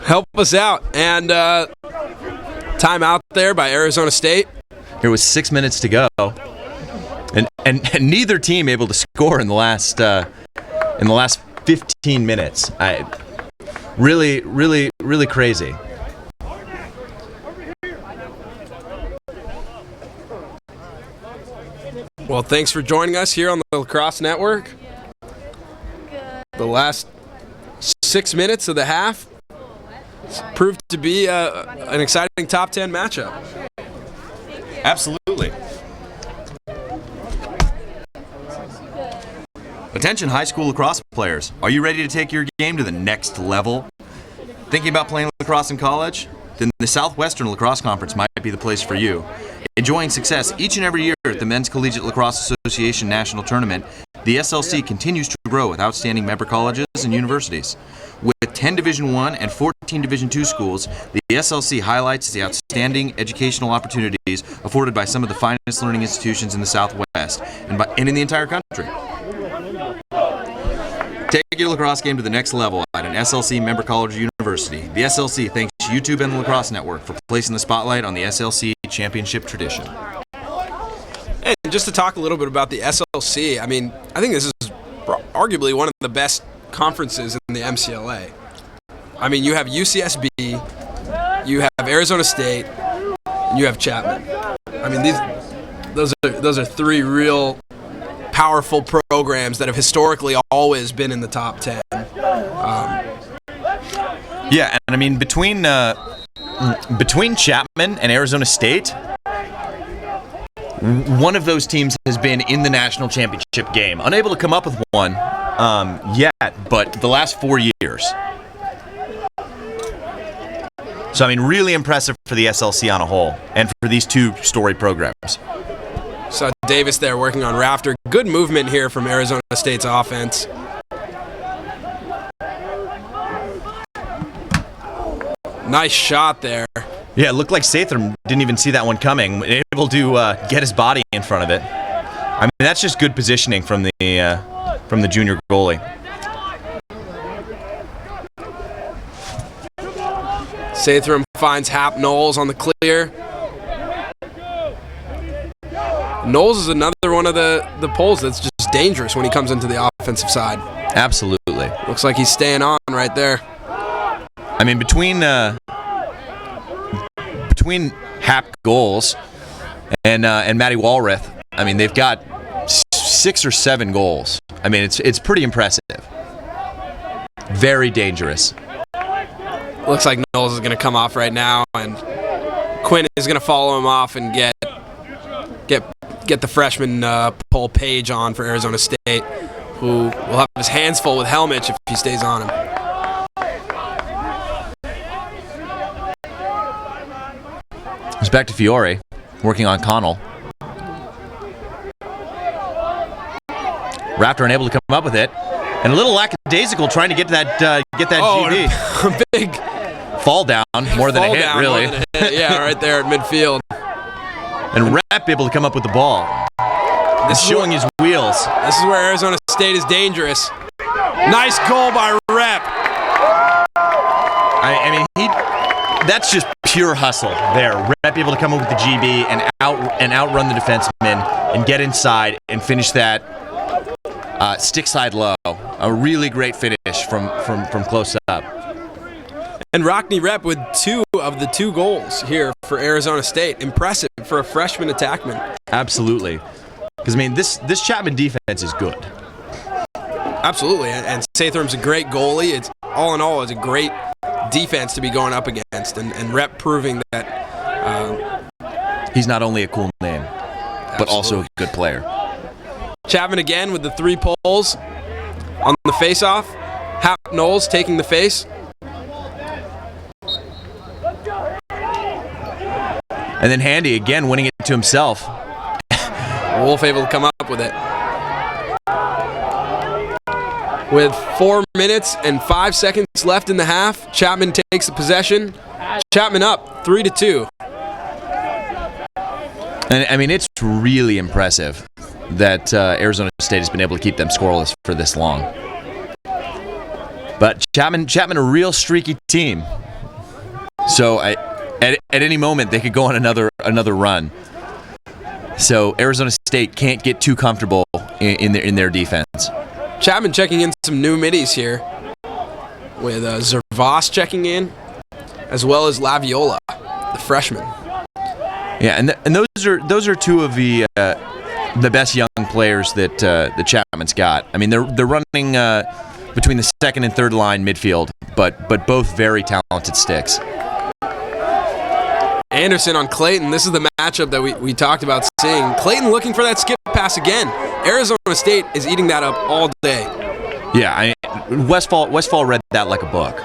Help us out. And time out there by Arizona State. There was 6 minutes to go, and neither team able to score in the last 15 minutes. Really crazy. Well, thanks for joining us here on the Lacrosse Network. The last 6 minutes of the half proved to be an exciting top 10 matchup. Absolutely. Attention high school lacrosse players. Are you ready to take your game to the next level? Thinking about playing lacrosse in college? Then the Southwestern Lacrosse Conference might be the place for you. Enjoying success each and every year at the Men's Collegiate Lacrosse Association National Tournament, the SLC continues to grow with outstanding member colleges and universities. With 10 Division I and 14 Division II schools, the SLC highlights the outstanding educational opportunities afforded by some of the finest learning institutions in the Southwest and in the entire country. Take your lacrosse game to the next level at an SLC member college or university. The SLC thanks YouTube and the Lacrosse Network for placing the spotlight on the SLC championship tradition. And just to talk a little bit about the SLC, I mean, I think this is arguably one of the best conferences in the MCLA. I mean, you have UCSB, you have Arizona State, and you have Chapman. I mean, those are three real powerful programs that have historically always been in the top 10. Yeah, and I mean between Chapman and Arizona State, one of those teams has been in the national championship game. Unable to come up with one yet, but the last 4 years. So I mean, really impressive for the SLC on a whole, and for these two storied programs. So Davis there working on Rafter. Good movement here from Arizona State's offense. Nice shot there. Yeah, it looked like Sathram didn't even see that one coming. Able to get his body in front of it. I mean, that's just good positioning from the junior goalie. Sathram finds Hap Knowles on the clear. Knowles is another one of the poles that's just dangerous when he comes into the offensive side. Absolutely. Looks like he's staying on right there. I mean, between Hap goals and Matty Walrath, I mean, they've got 6 or 7 goals. I mean, it's pretty impressive. Very dangerous. Looks like Knowles is going to come off right now, and Quinn is going to follow him off and get the freshman Paul Page on for Arizona State, who will have his hands full with Helmich if he stays on him. It's back to Fiore, working on Connell. Raptor unable to come up with it, and a little lackadaisical trying to get that GB. Big fall down, more than a hit, really. Yeah, right there at midfield. And Rep able to come up with the ball. This showing his wheels. This is where Arizona State is dangerous. Nice goal by Rep. I mean, that's just pure hustle there. Rep able to come up with the GB and outrun the defenseman and get inside and finish that stick side low. A really great finish from close up. And Rockney Rep with 2 of the 2 goals here for Arizona State. Impressive for a freshman attackman. Absolutely. Because, I mean, this Chapman defense is good. Absolutely. And Sathram's a great goalie. It's all in all, it's a great defense to be going up against. And Rep proving that he's not only a cool name, but also a good player. Chapman again with the 3 poles on the face-off. Hap Knowles taking the face. And then Handy again winning it to himself. Wolf able to come up with it. With 4 minutes and 5 seconds left in the half, Chapman takes the possession. Chapman up 3-2. And I mean, it's really impressive that Arizona State has been able to keep them scoreless for this long. But Chapman, a real streaky team. So at any moment they could go on another run. So Arizona State can't get too comfortable in their defense. Chapman checking in some new middies here, with Zervas checking in, as well as Laviola, the freshman. Yeah, and those are two of the best young players that the Chapman's got. I mean, they're running between the second and third line midfield, but both very talented sticks. Anderson on Clayton. This is the matchup that we talked about seeing. Clayton looking for that skip pass again. Arizona State is eating that up all day. Yeah, Westfall read that like a book.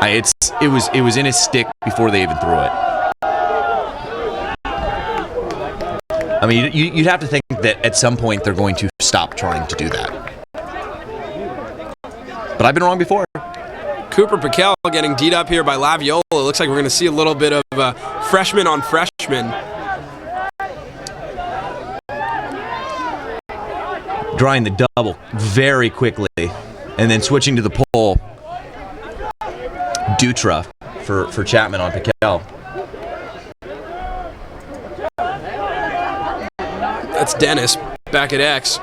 It was in his stick before they even threw it. I mean, you'd have to think that at some point they're going to stop trying to do that. But I've been wrong before. Cooper Piquel getting D'd up here by Laviola. It looks like we're going to see a little bit of freshman on freshman. Drawing the double very quickly, and then switching to the pull. Dutra for Chapman on Piquel. That's Dennis back at X.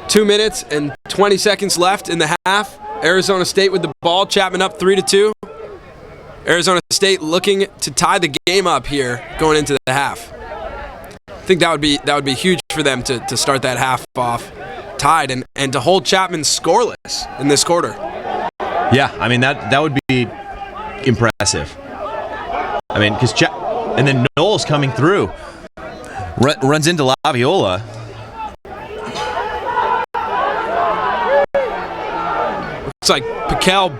Two minutes and 20 seconds left in the half. Arizona State with the ball. Chapman up 3-2. Arizona State looking to tie the game up here going into the half. I think that would be huge for them to start that half off tied and to hold Chapman scoreless in this quarter. Yeah, I mean that would be impressive. I mean, because and then Knowles coming through, runs into Laviola. Looks like Piquel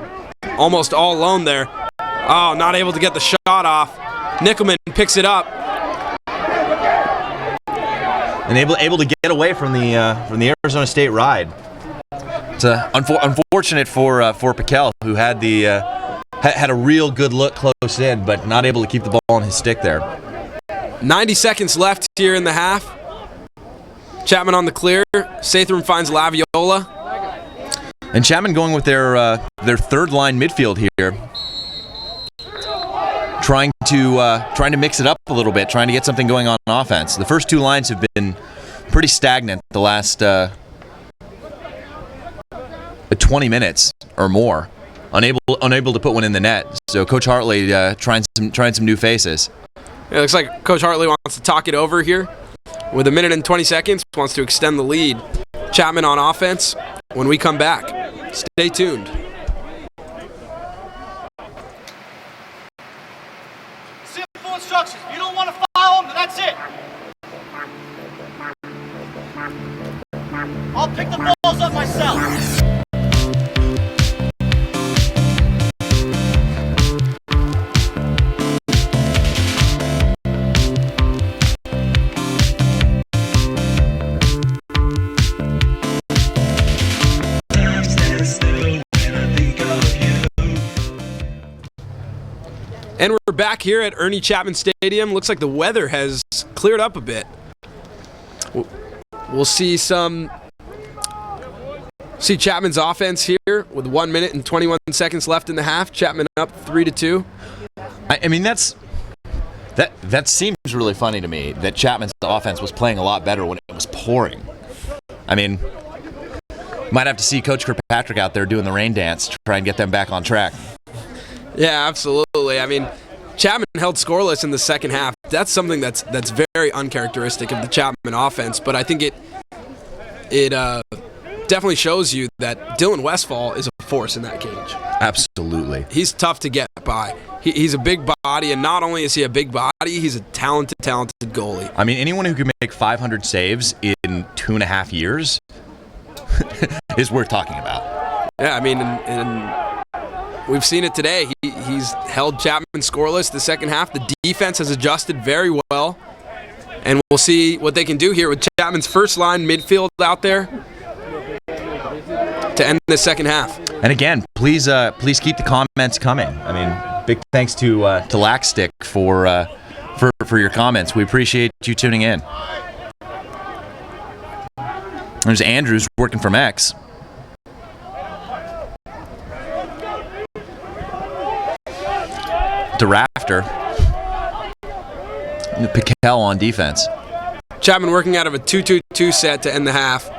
almost all alone there. Oh, not able to get the shot off. Nickelman picks it up. And able to get away from the Arizona State ride. It's unfortunate for Piquel, who had had a real good look close in, but not able to keep the ball on his stick there. 90 seconds left here in the half. Chapman on the clear. Sathram finds Laviola. And Chapman going with their third line midfield here, trying to mix it up a little bit, trying to get something going on offense. The first two lines have been pretty stagnant the last 20 minutes or more, unable to put one in the net. So Coach Hartley trying some new faces. It looks like Coach Hartley wants to talk it over here. With a minute and 20 seconds, wants to extend the lead. Chapman on offense when we come back. Stay tuned. Simple instructions. If you don't want to follow them, then that's it. I'll pick the balls up myself. And we're back here at Ernie Chapman Stadium. Looks like the weather has cleared up a bit. We'll see Chapman's offense here with 1 minute and 21 seconds left in the half. Chapman up 3-2. I mean that seems really funny to me that Chapman's offense was playing a lot better when it was pouring. I mean, might have to see Coach Kirkpatrick out there doing the rain dance to try and get them back on track. Yeah, absolutely. I mean, Chapman held scoreless in the second half. That's something that's very uncharacteristic of the Chapman offense, but I think it definitely shows you that Dylan Westfall is a force in that cage. Absolutely. He's tough to get by. He's a big body, and not only is he a big body, he's a talented goalie. I mean, anyone who can make 500 saves in 2.5 years is worth talking about. Yeah, I mean, we've seen it today. He's held Chapman scoreless the second half. The defense has adjusted very well. And we'll see what they can do here with Chapman's first line midfield out there to end the second half. And again, please keep the comments coming. I mean, big thanks to Lackstick for your comments. We appreciate you tuning in. There's Andrews working from X. To Rafter. Piquel on defense. Chapman working out of a 2-2-2 set to end the half.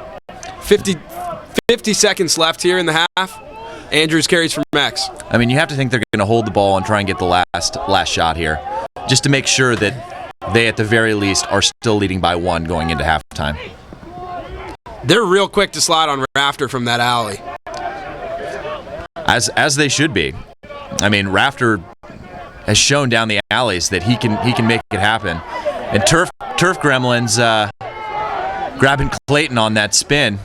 50 seconds left here in the half. Andrews carries from X. I mean, you have to think they're going to hold the ball and try and get the last shot here, just to make sure that they, at the very least, are still leading by 1 going into halftime. They're real quick to slide on Rafter from that alley. As they should be. I mean, Rafter has shown down the alleys that he can make it happen. And Turf Gremlins grabbing Clayton on that spin.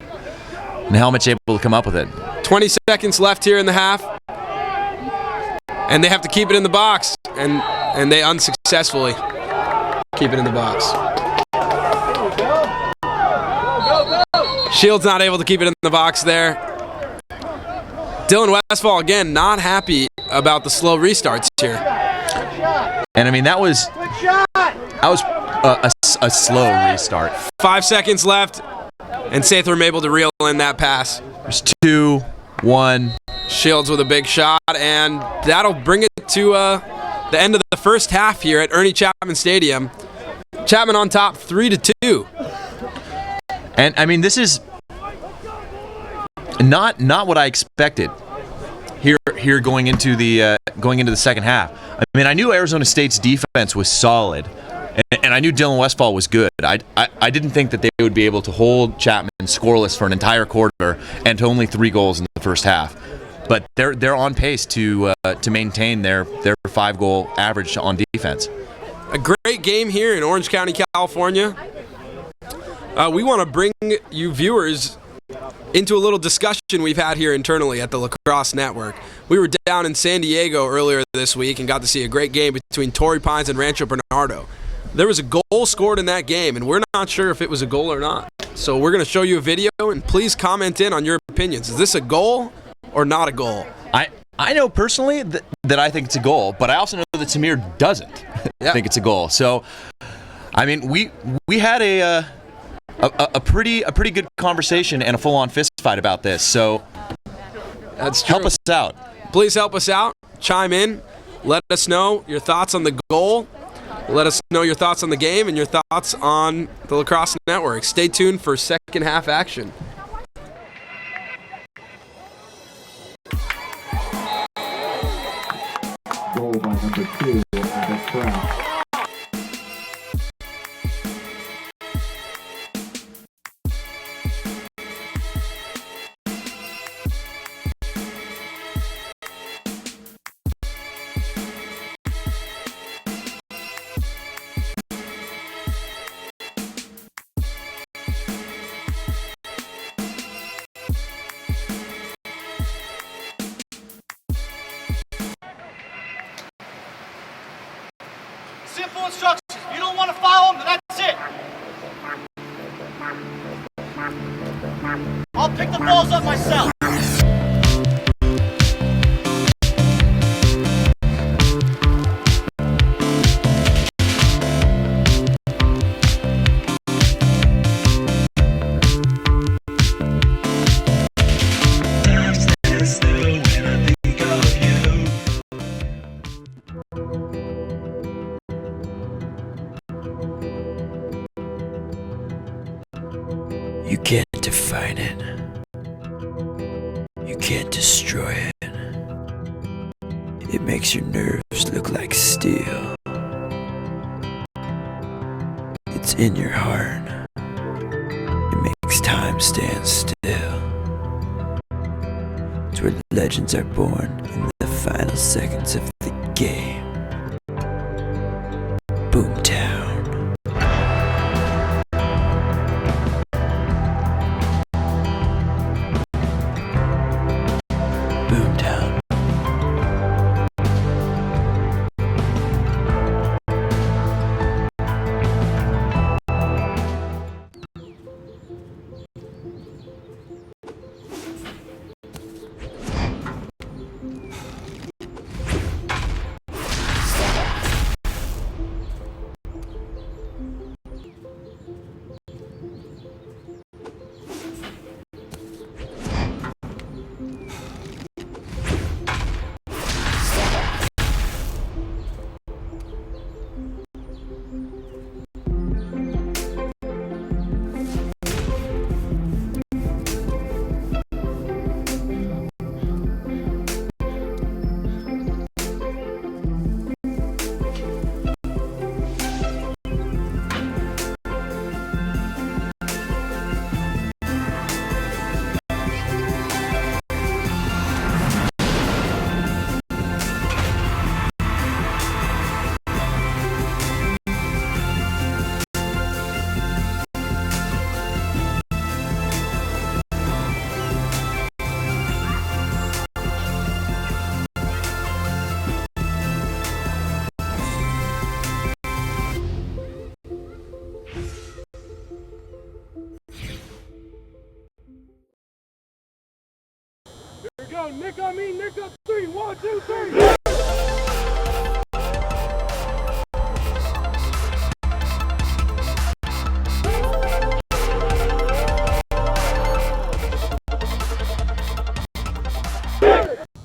And Helmet's able to come up with it. 20 seconds left here in the half. And they have to keep it in the box. And they unsuccessfully keep it in the box. Shields not able to keep it in the box there. Dylan Westfall, again, not happy about the slow restarts here. And I mean, that was a slow restart. 5 seconds left, and Satherm able to reel in that pass. There's 2, 1. Shields with a big shot, and that'll bring it to the end of the first half here at Ernie Chapman Stadium. Chapman on top, 3-2. And I mean, this is not what I expected here going into the second half. I mean, I knew Arizona State's defense was solid, and I knew Dylan Westfall was good. I didn't think that they would be able to hold Chapman scoreless for an entire quarter and to only 3 goals in the first half. But they're on pace to maintain their 5-goal average on defense. A great game here in Orange County, California. We want to bring you viewers into a little discussion we've had here internally at the Lacrosse Network. We were down in San Diego earlier this week and got to see a great game between Torrey Pines and Rancho Bernardo. There was a goal scored in that game, and we're not sure if it was a goal or not. So we're going to show you a video, and please comment in on your opinions. Is this a goal or not a goal? I know personally that I think it's a goal, but I also know that Samir doesn't think it's a goal. So, I mean, we had a pretty good conversation and a full-on fist fight about this. So, that's true. Help us out. Please help us out. Chime in. Let us know your thoughts on the goal. Let us know your thoughts on the game and your thoughts on the Lacrosse Network. Stay tuned for second half action. Goal by number 2, Alex Brown. Simple instructions. If you don't want to follow them, then that's it. I'll pick the balls up myself. You can't define it. You can't destroy it. It makes your nerves look like steel. It's in your heart. It makes time stand still. It's where legends are born in the final seconds of the game. Boomtown. one. Nick on me, Nick up 3. 1, 2, 3.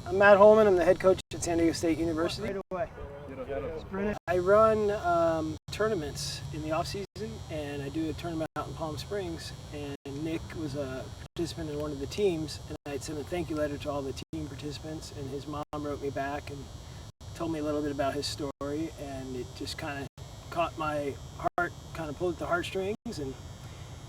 I'm Matt Holman. I'm the head coach at San Diego State University. I run tournaments in the off season, and I do a tournament out in Palm Springs. And Nick was a participant in one of the teams, and I sent a thank you letter to all the team participants. And his mom wrote me back and told me a little bit about his story, and it just kind of caught my heart, kind of pulled at the heartstrings. And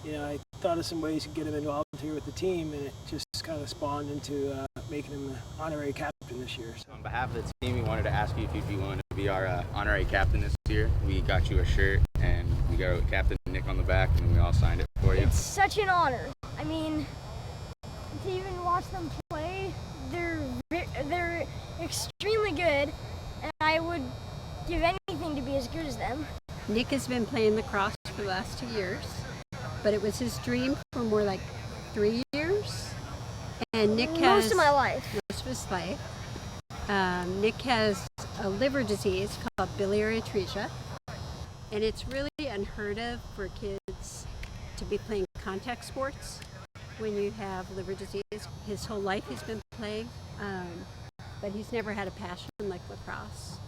I thought of some ways to get him involved here with the team, and it just kind of spawned into making him the honorary captain this year. On behalf of the team, we wanted to ask you if you'd be willing to be our honorary captain this year. We got you a shirt, and we got Captain Nick on the back, and we all signed it for you. It's such an honor. I mean, to even watch them play, they're extremely good, and I would give anything to be as good as them. Nick has been playing lacrosse for the last 2 years, but it was his dream for more like 3 years. And Nick has most of my life. Most of his life. Nick has a liver disease called biliary atresia, and it's really unheard of for kids to be playing contact sports when you have liver disease. His whole life he's been playing, but he's never had a passion like lacrosse.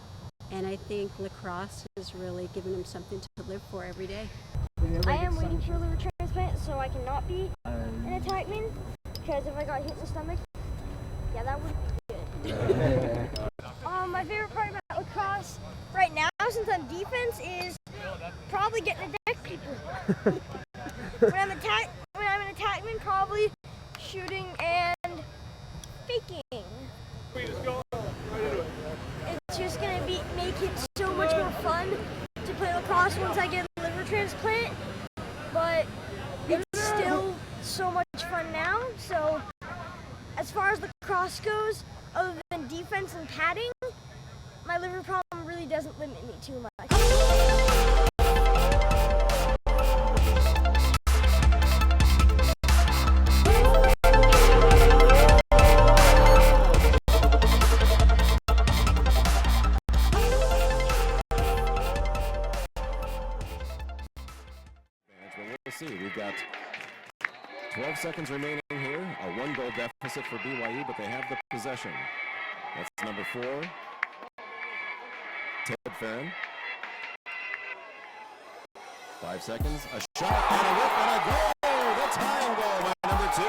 And I think lacrosse has really given him something to live for every day. I am waiting for a liver transplant so I cannot be an attackman, because if I got hit in the stomach, yeah, that would be good. My favorite part about lacrosse right now, since I'm defense, is probably getting to deck people. when I'm an attackman, probably shooting and faking. It's just gonna make it so much more fun to play lacrosse once I get a liver transplant, but it's still so much fun now. So as far as lacrosse goes, other than defense and padding, my liver problem really doesn't limit me too much. We'll see. We've got 12 seconds remaining here. A 1-goal deficit for BYU, but they have the possession. That's number 4, Ted Farron. 5 seconds. A shot and a whip and a goal. The tying goal by number 2,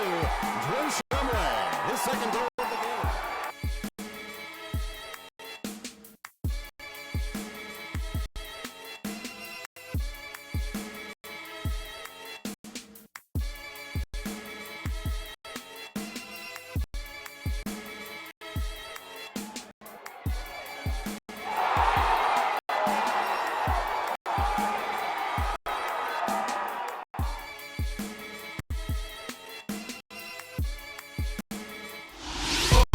Drew Shumway. His second goal of the game.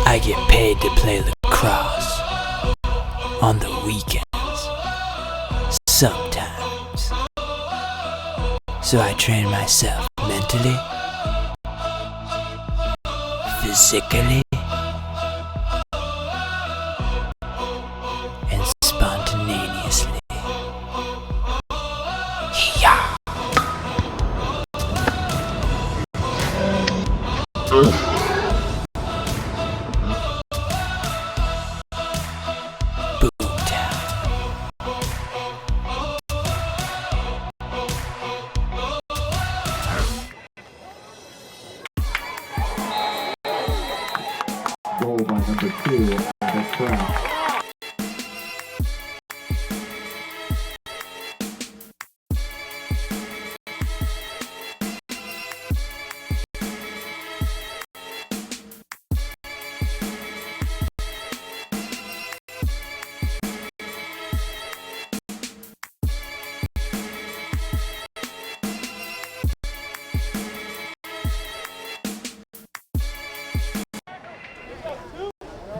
I get paid to play lacrosse on the weekends, sometimes. So I train myself mentally, physically, and spontaneously. Yeah. Goal by number 2, Alex Brown.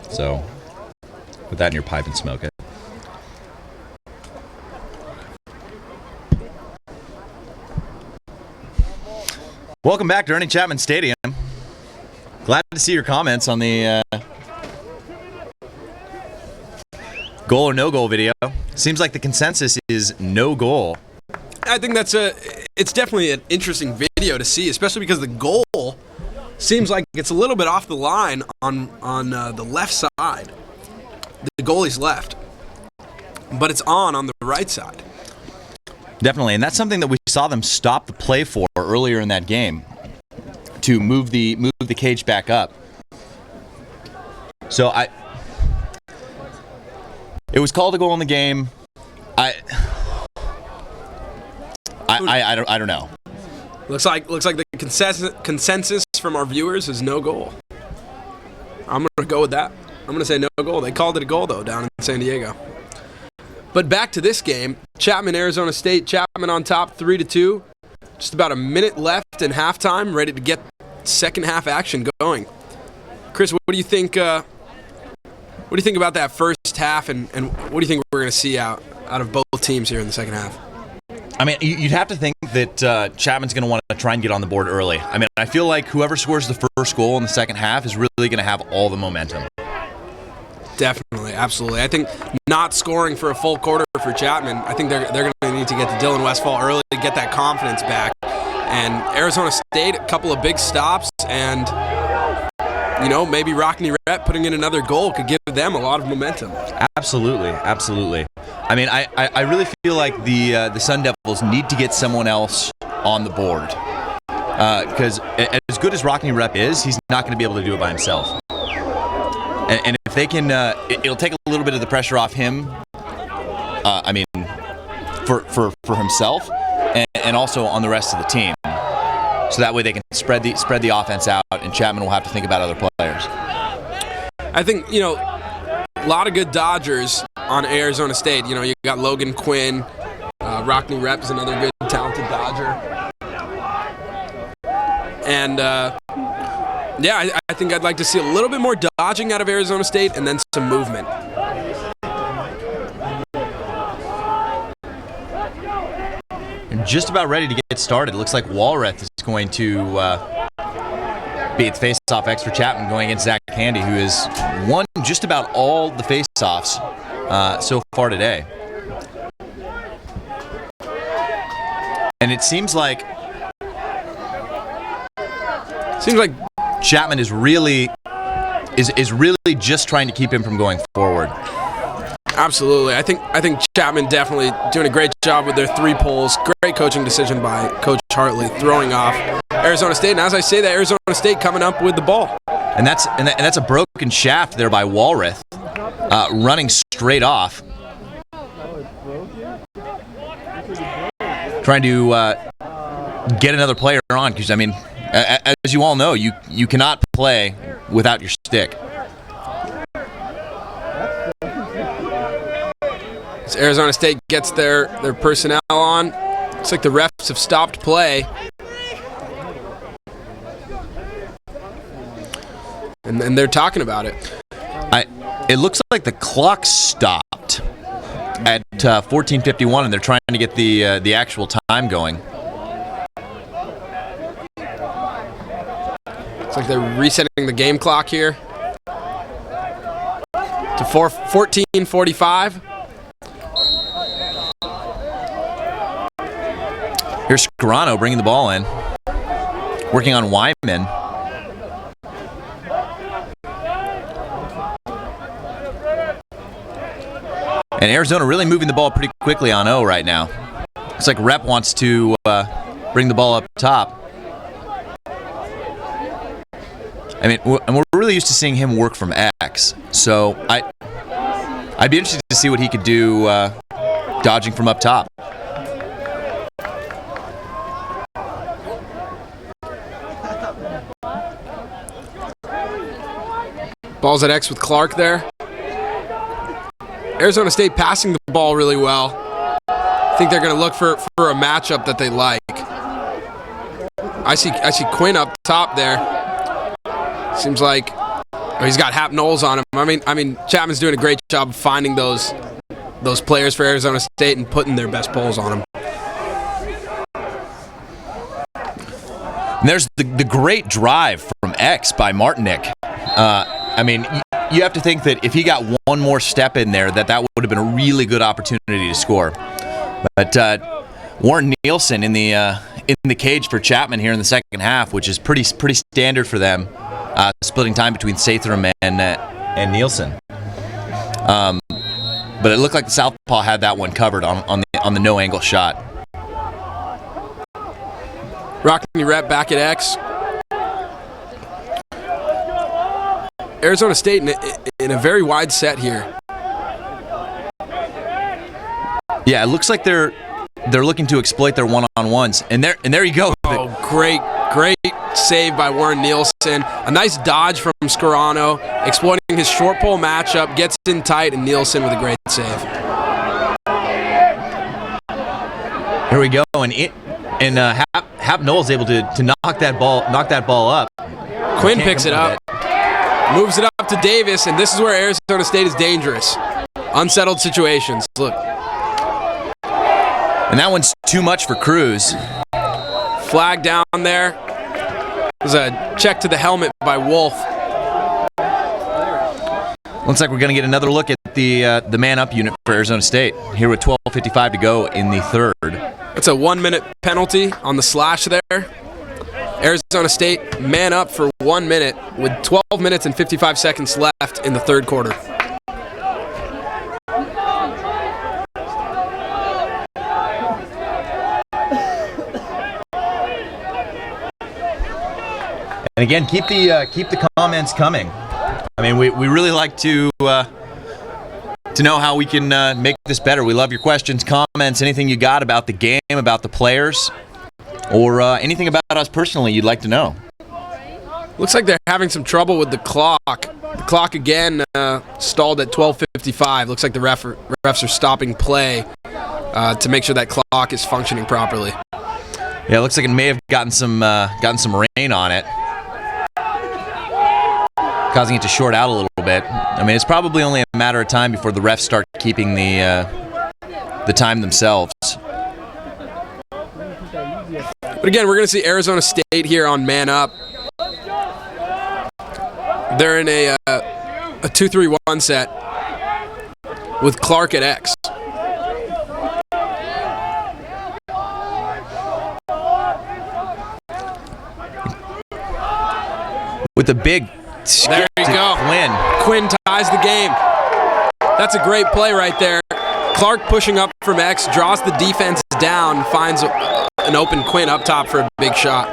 So, put that in your pipe and smoke it. Welcome back to Ernie Chapman Stadium. Glad to see your comments on the goal or no goal video. Seems like the consensus is no goal. I think it's definitely an interesting video to see, especially because the goal seems like it's a little bit off the line on the left side. The goalie's left, but it's on the right side. Definitely, and that's something that we saw them stop the play for earlier in that game, to move the cage back up. So it was called a goal in the game. I don't know. Looks like the consensus from our viewers is no goal. I'm gonna go with that. I'm gonna say no goal. They called it a goal though down in San Diego. But back to this game, Chapman, Arizona State. Chapman on top, 3-2. Just about a minute left in halftime, ready to get second half action going. Chris, what do you think? What do you think about that first half, and what do you think we're going to see out of both teams here in the second half? I mean, you'd have to think that Chapman's going to want to try and get on the board early. I mean, I feel like whoever scores the first goal in the second half is really going to have all the momentum. Definitely, absolutely. I think not scoring for a full quarter for Chapman, I think they're going to need to get to Dylan Westfall early to get that confidence back. And Arizona State, a couple of big stops, and maybe Rockne Rep putting in another goal could give them a lot of momentum. Absolutely, absolutely. I mean, I really feel like the Sun Devils need to get someone else on the board, because as good as Rockne Rep is, he's not going to be able to do it by himself. And if they can, it'll take a little bit of the pressure off him. I mean, for himself, and also on the rest of the team. So that way they can spread the offense out, and Chapman will have to think about other players. I think a lot of good Dodgers on Arizona State. You got Logan Quinn, Rockne Rep is another good talented Dodger, and. I think I'd like to see a little bit more dodging out of Arizona State and then some movement. And just about ready to get started. It looks like Walrath is going to be at face-off X for Chapman, going against Zach Candy, who has won just about all the face-offs so far today. And it seems like Chapman is really just trying to keep him from going forward. Absolutely. I think Chapman definitely doing a great job with their three poles. Great coaching decision by Coach Hartley, throwing off Arizona State. And as I say that, Arizona State coming up with the ball. And that's a broken shaft there by Walrath, running straight off. Trying to get another player on, because, I mean, as you all know, you cannot play without your stick. As Arizona State gets their personnel on, looks like the refs have stopped play. And they're talking about it. It looks like the clock stopped at 14:51, and they're trying to get the actual time going. Looks like they're resetting the game clock here to 14:45. Here's Scarano bringing the ball in, working on Wyman. And Arizona really moving the ball pretty quickly on O right now. Looks like Rep wants to bring the ball up top. I mean, we're really used to seeing him work from X, so I'd be interested to see what he could do dodging from up top. Ball's at X with Clark there. Arizona State passing the ball really well. I think they're going to look for a matchup that they like. I see Quinn up top there. Seems like he's got Hap Knowles on him. I mean, Chapman's doing a great job of finding those players for Arizona State and putting their best poles on them. And there's the great drive from X by Martinick. I mean, you have to think that if he got one more step in there, that would have been a really good opportunity to score. But Warren Nielsen in the cage for Chapman here in the second half, which is pretty standard for them, splitting time between Sathram and Nielsen. But it looked like the Southpaw had that one covered on the no angle shot. Rockney rep back at X. Arizona State in a very wide set here. Yeah, it looks like they're looking to exploit their one-on-ones, and there you go. Oh, great save by Warren Nielsen. A nice dodge from Scarano, exploiting his short pole matchup, gets in tight, and Nielsen with a great save. Here we go, and Hap Noel's able to knock that ball up. Quinn picks it up, moves it up to Davis, and this is where Arizona State is dangerous. Unsettled situations. Look. And that one's too much for Cruz. Flag down there. There's a check to the helmet by Wolf. Looks like we're going to get another look at the man-up unit for Arizona State here with 12:55 to go in the third. It's a 1-minute penalty on the slash there. Arizona State man up for 1 minute with 12 minutes and 55 seconds left in the third quarter. And again, keep the comments coming. I mean, we really like to know how we can make this better. We love your questions, comments, anything you got about the game, about the players, or anything about us personally you'd like to know. Looks like they're having some trouble with the clock. The clock again stalled at 12:55. Looks like the refs are stopping play to make sure that clock is functioning properly. Yeah, it looks like it may have gotten some rain on it, causing it to short out a little bit. I mean, it's probably only a matter of time before the refs start keeping the time themselves. But again, we're going to see Arizona State here on man up. They're in a 2-3-1 set with Clark at X. With a big there you go. Quinn ties the game. That's a great play right there. Clark pushing up from X, draws the defense down, finds an open Quinn up top for a big shot.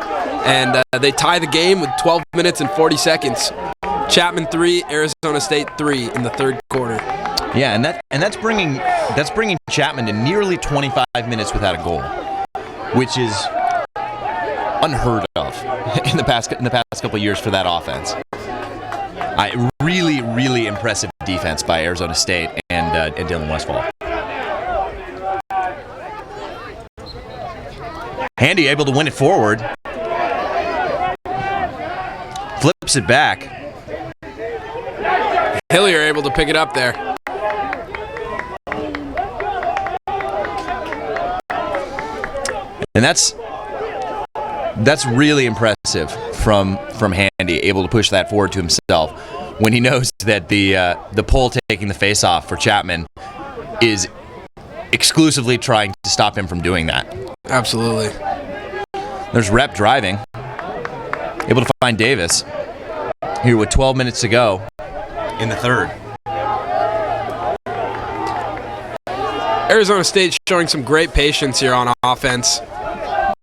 And they tie the game with 12 minutes and 40 seconds. Chapman 3, Arizona State 3 in the third quarter. Yeah, and that's bringing Chapman to nearly 25 minutes without a goal, which is unheard of in the past couple of years for that offense. Really impressive defense by Arizona State and Dylan Westfall. Handy able to win it forward. Flips it back. Hillier able to pick it up there. And that's really impressive from Handy, able to push that forward to himself when he knows that the pole taking the face off for Chapman is exclusively trying to stop him from doing that. Absolutely. There's Rep driving, able to find Davis here with 12 minutes to go in the third. Arizona State showing some great patience here on offense.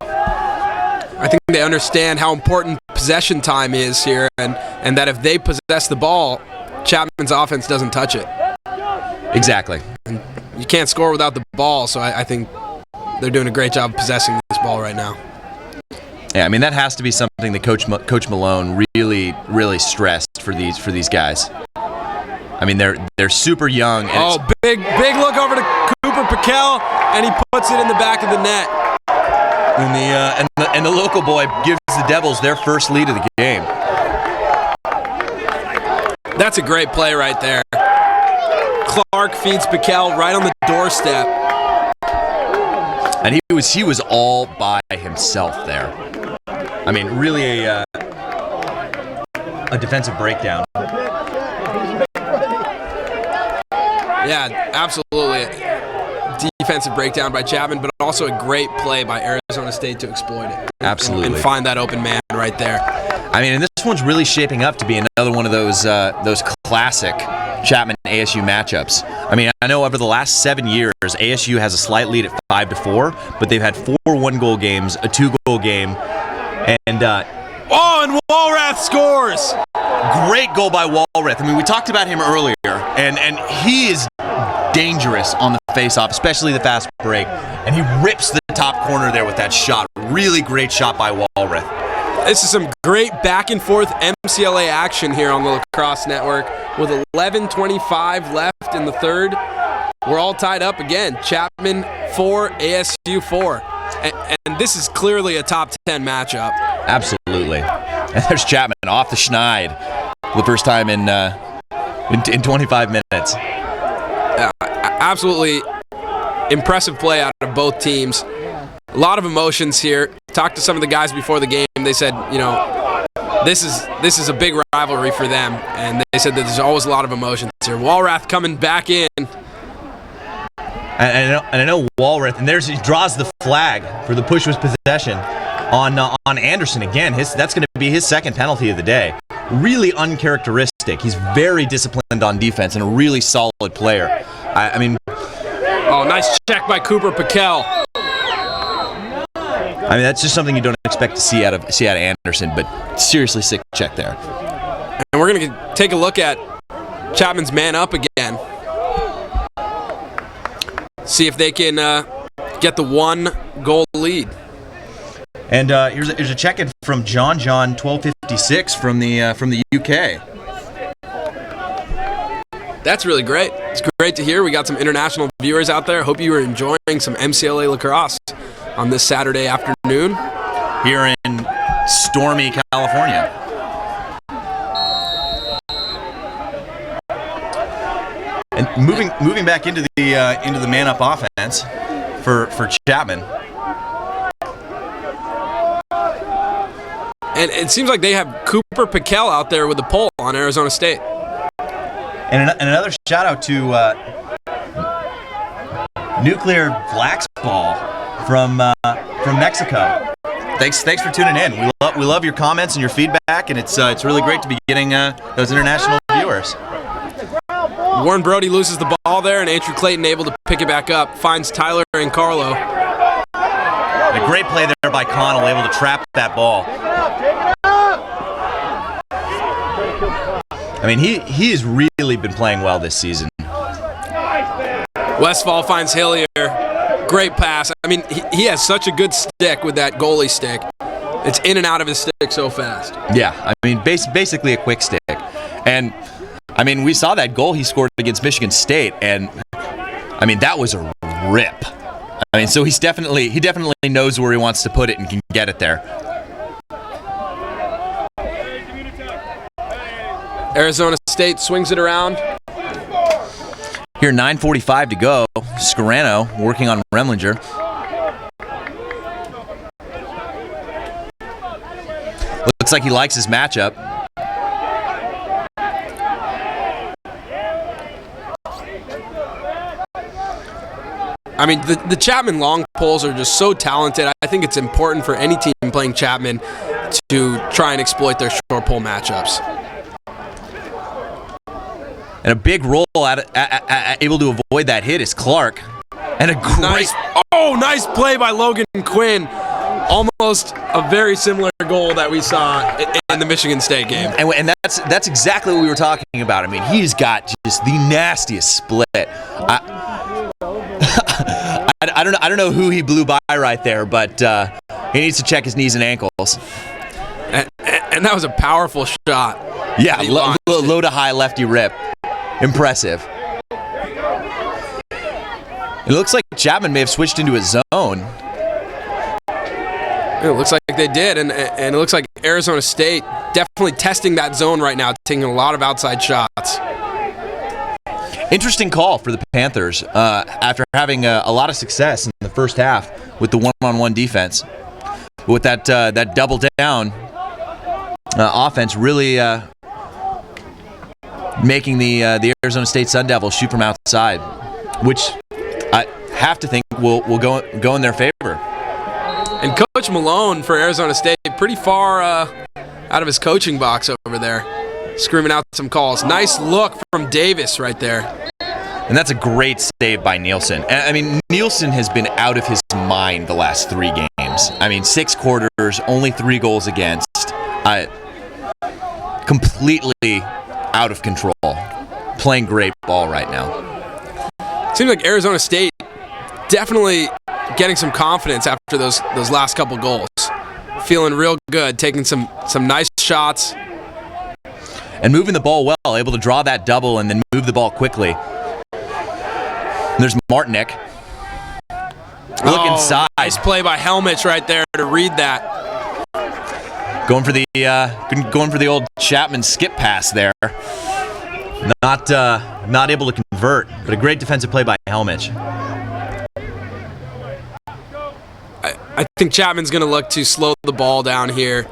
I think they understand how important possession time is here, and that if they possess the ball, Chapman's offense doesn't touch it. Exactly. And you can't score without the ball, so I think they're doing a great job possessing this ball right now. Yeah, I mean, that has to be something that Coach Malone really stressed for these guys. I mean, they're super young. And big look over to Cooper Piquel, and he puts it in the back of the net. And the local boy gives the Devils their first lead of the game. That's a great play right there. Clark feeds Piquel right on the doorstep. And he was all by himself there. I mean, really a defensive breakdown. Yeah, absolutely. Defensive breakdown by Chapman, but also a great play by Arizona State to exploit it. Absolutely. And find that open man right there. I mean, and this one's really shaping up to be another one of those classic Chapman ASU matchups. I mean, I know over the last 7 years, ASU has a slight lead at 5-4, but they've had 4 one-goal games, a 2-goal game, and and Walrath scores! Great goal by Walrath. I mean, we talked about him earlier, and he is dangerous on the face-off, especially the fast break, and he rips the top corner there with that shot. Really great shot by Walrath. This is some great back-and-forth MCLA action here on the Lacrosse Network. With 11:25 left in the third, we're all tied up again. Chapman 4, ASU 4. And this is clearly a top 10 matchup. Absolutely. And there's Chapman off the schneid for the first time in 25 minutes. Absolutely impressive play out of both teams. A lot of emotions here. Talked to some of the guys before the game. They said, you know, this is a big rivalry for them, and they said that there's always a lot of emotions here. Walrath coming back in. And I know Walrath, and he draws the flag for the push with possession on Anderson again. That's going to be his second penalty of the day. Really uncharacteristic. He's very disciplined on defense and a really solid player. I mean, oh, nice check by Cooper Piquel. I mean, that's just something you don't expect to see out of Anderson, but seriously sick check there. And we're going to take a look at Chapman's man up again. See if they can get the 1-goal lead. And here's a check-in from John 1256 from the UK. That's really great. It's great to hear. We got some international viewers out there. Hope you were enjoying some MCLA lacrosse on this Saturday afternoon here in stormy California. And moving back into the man-up offense for Chapman. And it seems like they have Cooper Piquel out there with the pole on Arizona State. And another shout out to Nuclear Blacks Ball from Mexico. Thanks for tuning in. We love your comments and your feedback, and it's really great to be getting those international viewers. Warren Brody loses the ball there, and Andrew Clayton able to pick it back up. Finds Tyler and Carlo. A great play there by Connell, able to trap that ball. I mean, he has really been playing well this season. Westfall finds Hillier. Great pass. I mean, he has such a good stick with that goalie stick. It's in and out of his stick so fast. Yeah, I mean, basically a quick stick. And, I mean, we saw that goal he scored against Michigan State, and, I mean, that was a rip. I mean, so he definitely knows where he wants to put it and can get it there. Arizona State swings it around. Here, 9:45 to go. Scarano working on Remlinger. Looks like he likes his matchup. I mean, the Chapman long poles are just so talented. I think it's important for any team playing Chapman to try and exploit their short pole matchups. And a big roll able to avoid that hit is Clark. And a great... Nice play by Logan Quinn. Almost a very similar goal that we saw in the Michigan State game. And that's exactly what we were talking about. I mean, he's got just the nastiest split. I don't know who he blew by right there, but he needs to check his knees and ankles. And that was a powerful shot. Yeah, low to high lefty rip. Impressive. It looks like Chapman may have switched into a zone. It looks like they did, and it looks like Arizona State definitely testing that zone right now, taking a lot of outside shots. Interesting call for the Panthers after having a lot of success in the first half with the one-on-one defense. with that double down offense, really making the Arizona State Sun Devils shoot from outside, which I have to think will go in their favor. And Coach Malone for Arizona State, pretty far out of his coaching box over there, screaming out some calls. Nice look from Davis right there. And that's a great save by Nielsen. I mean, Nielsen has been out of his mind the last 3 games. I mean, 6 quarters, only 3 goals against. Completely out of control. Playing great ball right now. Seems like Arizona State definitely getting some confidence after those last couple goals. Feeling real good, taking some nice shots. And moving the ball well, able to draw that double and then move the ball quickly. There's Martinick. Look inside. Nice play by Helmich right there to read that. Going for the old Chapman skip pass there. Not able to convert, but a great defensive play by Helmich. I think Chapman's going to look to slow the ball down here,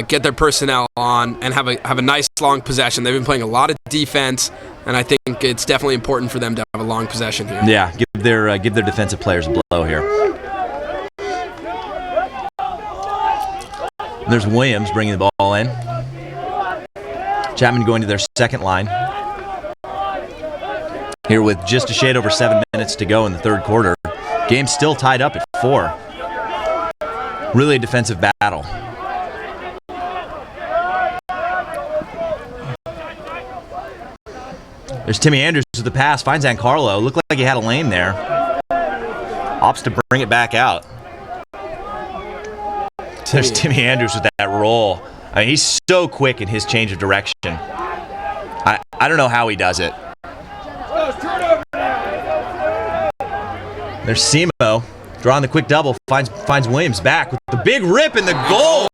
get their personnel on, and have a nice long possession. They've been playing a lot of defense, and I think it's definitely important for them to have a long possession here. Yeah, give their defensive players a blow here. There's Williams bringing the ball in. Chapman going to their second line. Here with just a shade over 7 minutes to go in the third quarter. Game still tied up at 4. Really a defensive battle. There's Timmy Andrews with the pass, finds Ancarlo. Looked like he had a lane there. Opts to bring it back out. There's Timmy Andrews with that roll. I mean, he's so quick in his change of direction. I don't know how he does it. There's Simo drawing the quick double, finds Williams back with the big rip and the goal.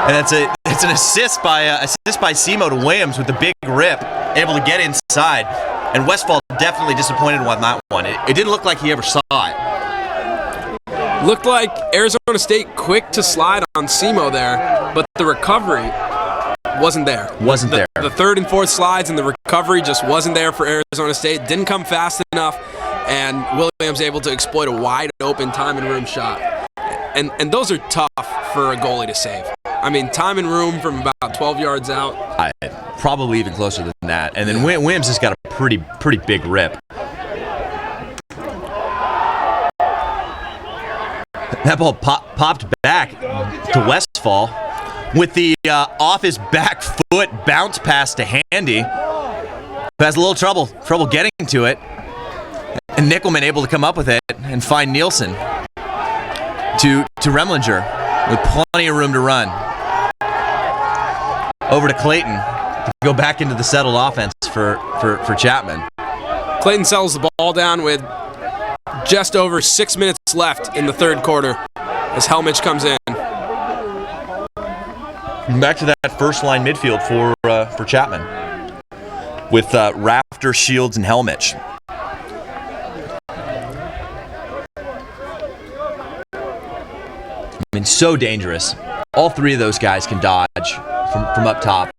And it's an assist by Simo to Williams with the big rip, able to get inside. And Westfall definitely disappointed on that one. It didn't look like he ever saw it. Looked like Arizona State quick to slide on Simo there, but the recovery wasn't there. The third and fourth slides and the recovery just wasn't there for Arizona State. Didn't come fast enough, and Williams able to exploit a wide open time and room shot. And those are tough for a goalie to save. I mean, time and room from about 12 yards out. Probably even closer than that. And then Williams has got a pretty big rip. That ball popped back to Westfall with the off his back foot bounce pass to Handy, who has a little trouble getting to it. And Nickelman able to come up with it and find Nielsen to Remlinger with plenty of room to run. Over to Clayton to go back into the settled offense for Chapman. Clayton settles the ball down with just over 6 minutes left in the third quarter as Helmich comes in. Back to that first line midfield for Chapman with Rafter, Shields, and Helmich. I mean, so dangerous. All 3 of those guys can dodge from up top,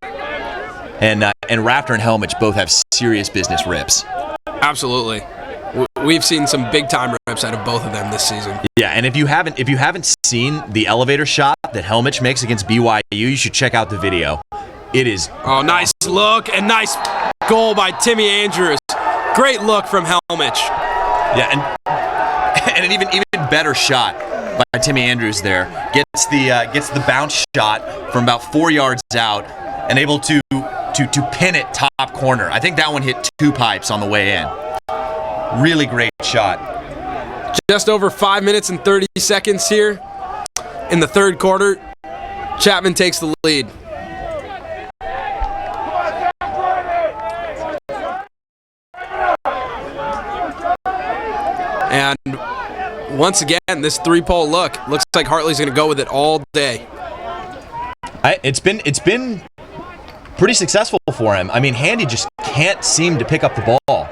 and Rafter and Helmich both have serious business rips. Absolutely. We've seen some big time rips out of both of them this season. Yeah, and if you haven't seen the elevator shot that Helmich makes against BYU, you should check out the video. It is nice look and nice goal by Timmy Andrews. Great look from Helmich. Yeah, and an even better shot by Timmy Andrews there. Gets the bounce shot from about 4 yards out and able to pin it top corner. I think that one hit 2 pipes on the way in. Really great shot. Just over 5 minutes and 30 seconds here in the third quarter. Chapman takes the lead. And once again, this 3-pole look looks like Hartley's going to go with it all day. It's been pretty successful for him. I mean, Handy just can't seem to pick up the ball.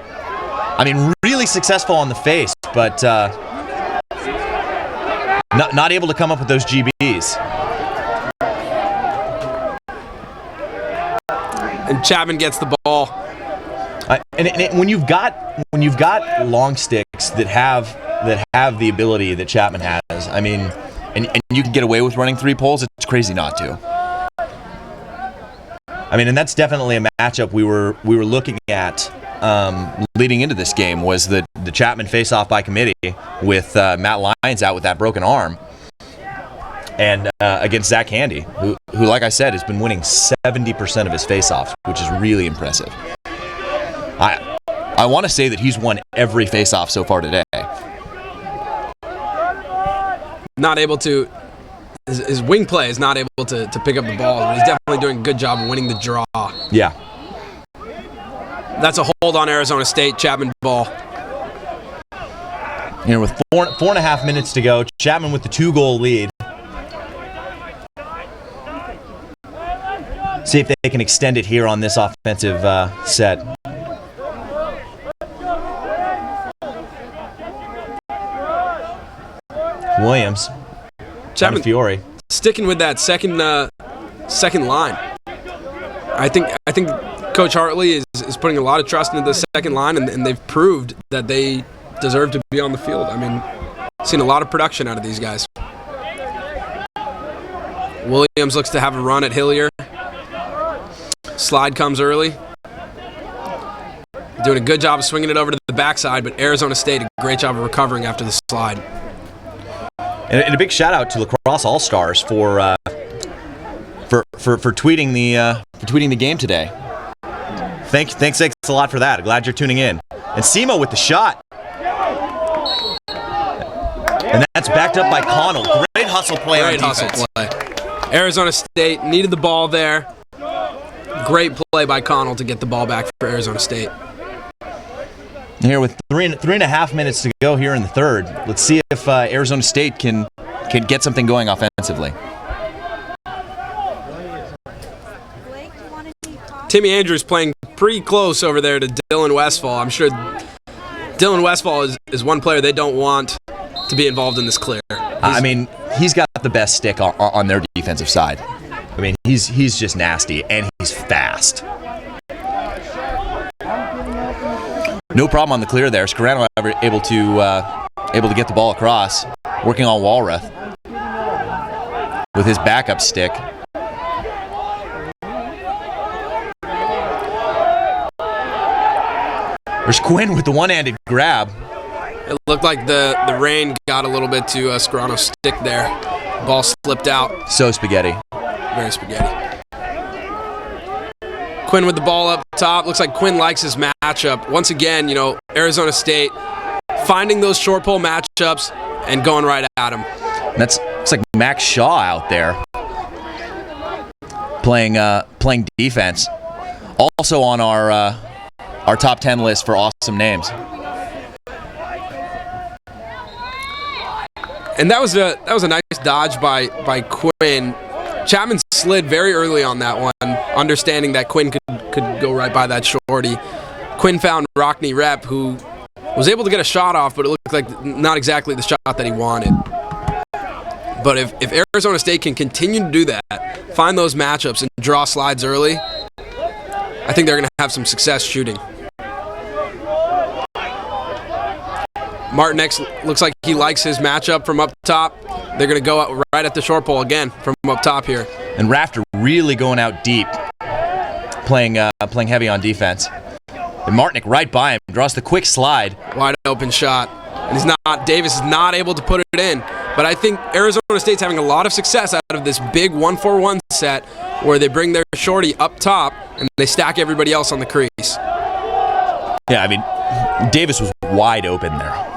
I mean, really successful on the face, but not able to come up with those GBs. And Chapman gets the ball. And when you've got long sticks that have the ability that Chapman has, I mean, and you can get away with running 3 poles, it's crazy not to. I mean, and that's definitely a matchup we were looking at leading into this game, was the Chapman face-off by committee with Matt Lyons out with that broken arm, and against Zach Handy, who, like I said, has been winning 70% of his face-offs, which is really impressive. I want to say that he's won every face-off so far today. Not able to. His wing play is not able to pick up the ball, but he's definitely doing a good job of winning the draw. Yeah. That's a hold on Arizona State. Chapman ball. Here with 4.5 minutes to go, Chapman with the 2-goal lead. See if they can extend it here on this offensive set. Williams. Chapman Fiore sticking with that second line. I think Coach Hartley is putting a lot of trust into the second line, and they've proved that they deserve to be on the field. I mean, seen a lot of production out of these guys. Williams looks to have a run at Hillier. Slide comes early. Doing a good job of swinging it over to the backside, but Arizona State a great job of recovering after the slide. And a big shout out to Lacrosse All Stars for tweeting the game today. Thanks a lot for that. Glad you're tuning in. And Simo with the shot. And that's backed up by Connell. Great hustle play on defense. Hustle play. Arizona State needed the ball there. Great play by Connell to get the ball back for Arizona State. Here with 3.5 minutes to go here in the third. Let's see if Arizona State can get something going offensively. Timmy Andrews playing pretty close over there to Dylan Westfall. I'm sure Dylan Westfall is one player they don't want to be involved in this clear. I mean, he's got the best stick on their defensive side. I mean, he's just nasty, and he's fast. No problem on the clear there. Scarano able to get the ball across, working on Walrath with his backup stick. There's Quinn with the one-handed grab. It looked like the rain got a little bit to Scarano's stick there. Ball slipped out. So spaghetti. Very spaghetti. Quinn with the ball up top. Looks like Quinn likes his matchup. Once again, Arizona State finding those short pole matchups and going right at him. It's like Max Shaw out there playing defense. Also on our top 10 list for awesome names. And that was a nice dodge by Quinn. Chapman slid very early on that one, understanding that Quinn could go right by that shorty. Quinn found Rockney Rep, who was able to get a shot off, but it looked like not exactly the shot that he wanted. But if Arizona State can continue to do that, find those matchups and draw slides early, I think they're going to have some success shooting. Martinex looks like he likes his matchup from up top. They're going to go out right at the short pole again from up top here. And Rafter really going out deep, playing heavy on defense. And Martinick right by him, draws the quick slide. Wide open shot. And Davis is not able to put it in. But I think Arizona State's having a lot of success out of this big 1-4-1 set where they bring their shorty up top and they stack everybody else on the crease. Yeah, I mean, Davis was wide open there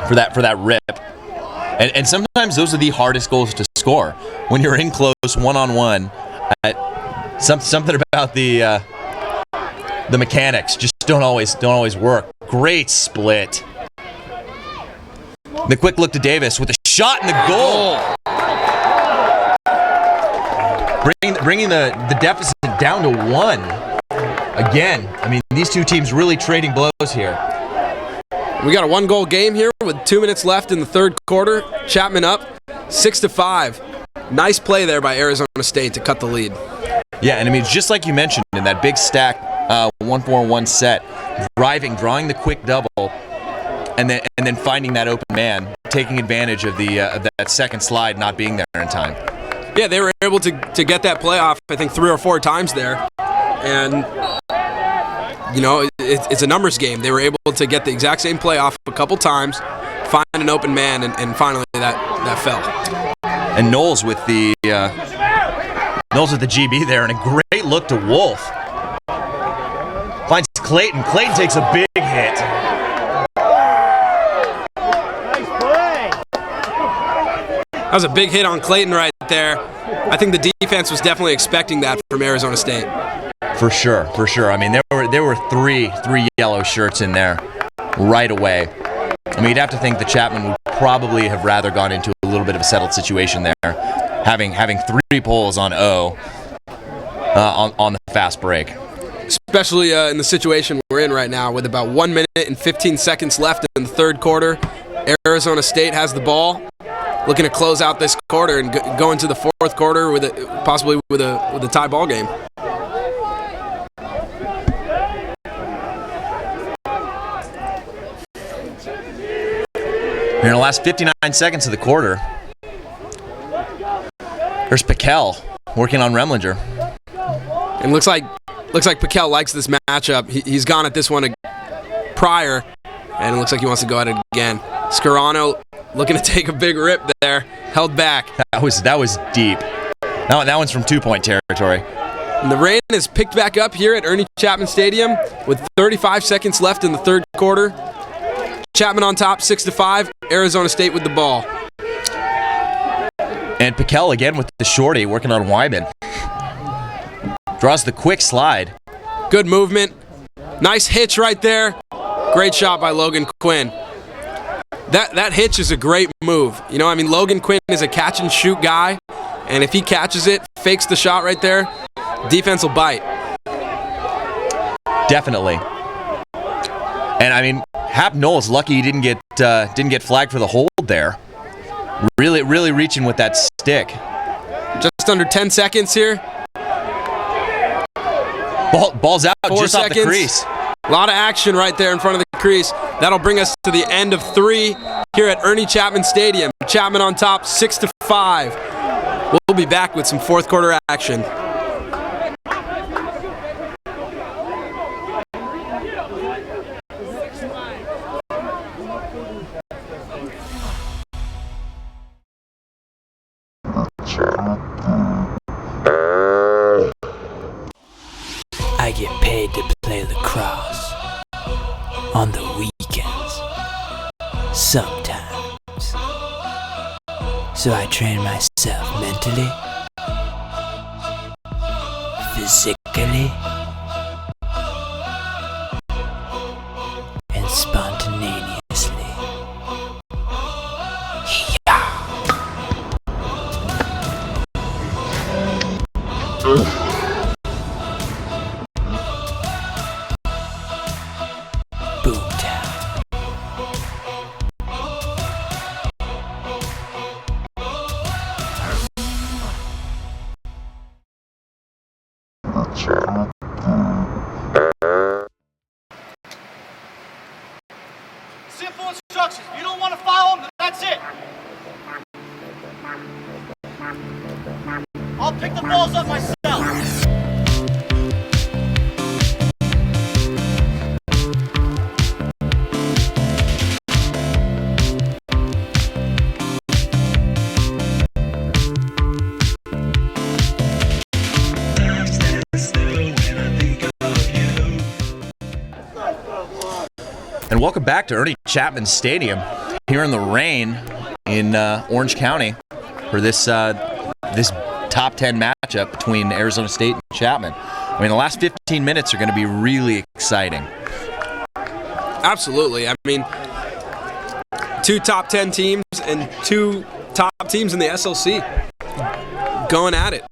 for that rip. And sometimes those are the hardest goals to score. When you're in close one-on-one, something about the mechanics just don't always work. Great split. The quick look to Davis with a shot and the goal. Bringing the deficit down to 1. Again, I mean, these two teams really trading blows here. We got a 1-goal game here with 2 minutes left in the third quarter. Chapman up 6-5. Nice play there by Arizona State to cut the lead. Yeah, and I mean, just like you mentioned in that big stack 1-4-1 set, drawing the quick double, and then finding that open man, taking advantage of that second slide not being there in time. Yeah, they were able to get that play off, I think, 3 or 4 times there. And, you know, it's a numbers game. They were able to get the exact same play off a couple times, find an open man, and finally that fell. And Knowles with the GB there, and a great look to Wolf. Finds Clayton. Clayton takes a big hit. That was a big hit on Clayton right there. I think the defense was definitely expecting that from Arizona State. For sure. I mean, there were three yellow shirts in there right away. I mean, you'd have to think the Chapman would probably have rather gone into a little bit of a settled situation there, having 3 pulls on O on the fast break. Especially in the situation we're in right now with about 1 minute and 15 seconds left in the third quarter. Arizona State has the ball, looking to close out this quarter and go into the fourth quarter with possibly with a tie ball game. Here in the last 59 seconds of the quarter, there's Piquel working on Remlinger. And looks like Piquel likes this matchup. He's gone at this one prior, and it looks like he wants to go at it again. Scarano looking to take a big rip there, held back. That was deep. That one's from 2-point territory. And the rain is picked back up here at Ernie Chapman Stadium with 35 seconds left in the third quarter. Chapman on top, 6-5. Arizona State with the ball. And Piquel again with the shorty, working on Wyman. Draws the quick slide. Good movement. Nice hitch right there. Great shot by Logan Quinn. That hitch is a great move. You know, I mean, Logan Quinn is a catch and shoot guy, and if he catches it, fakes the shot right there, defense will bite. Definitely. And I mean, Hap Knowles lucky he didn't get flagged for the hold there. Really reaching with that stick. Just under 10 seconds here. Ball's out 4 just seconds. Off the crease. A lot of action right there in front of the crease. That'll bring us to the end of 3 here at Ernie Chapman Stadium. Chapman on top, 6-5. We'll be back with some fourth quarter action. I get paid to play lacrosse on the weekends, sometimes. So I train myself mentally, physically, and spontaneously. Simple instructions. If you don't want to follow them, then that's it. I'll pick the balls up myself. And welcome back to Ernie Chapman Stadium here in the rain in Orange County for this this top 10 matchup between Arizona State and Chapman. I mean, the last 15 minutes are going to be really exciting. Absolutely. I mean, 2 top 10 teams and 2 top teams in the SLC going at it.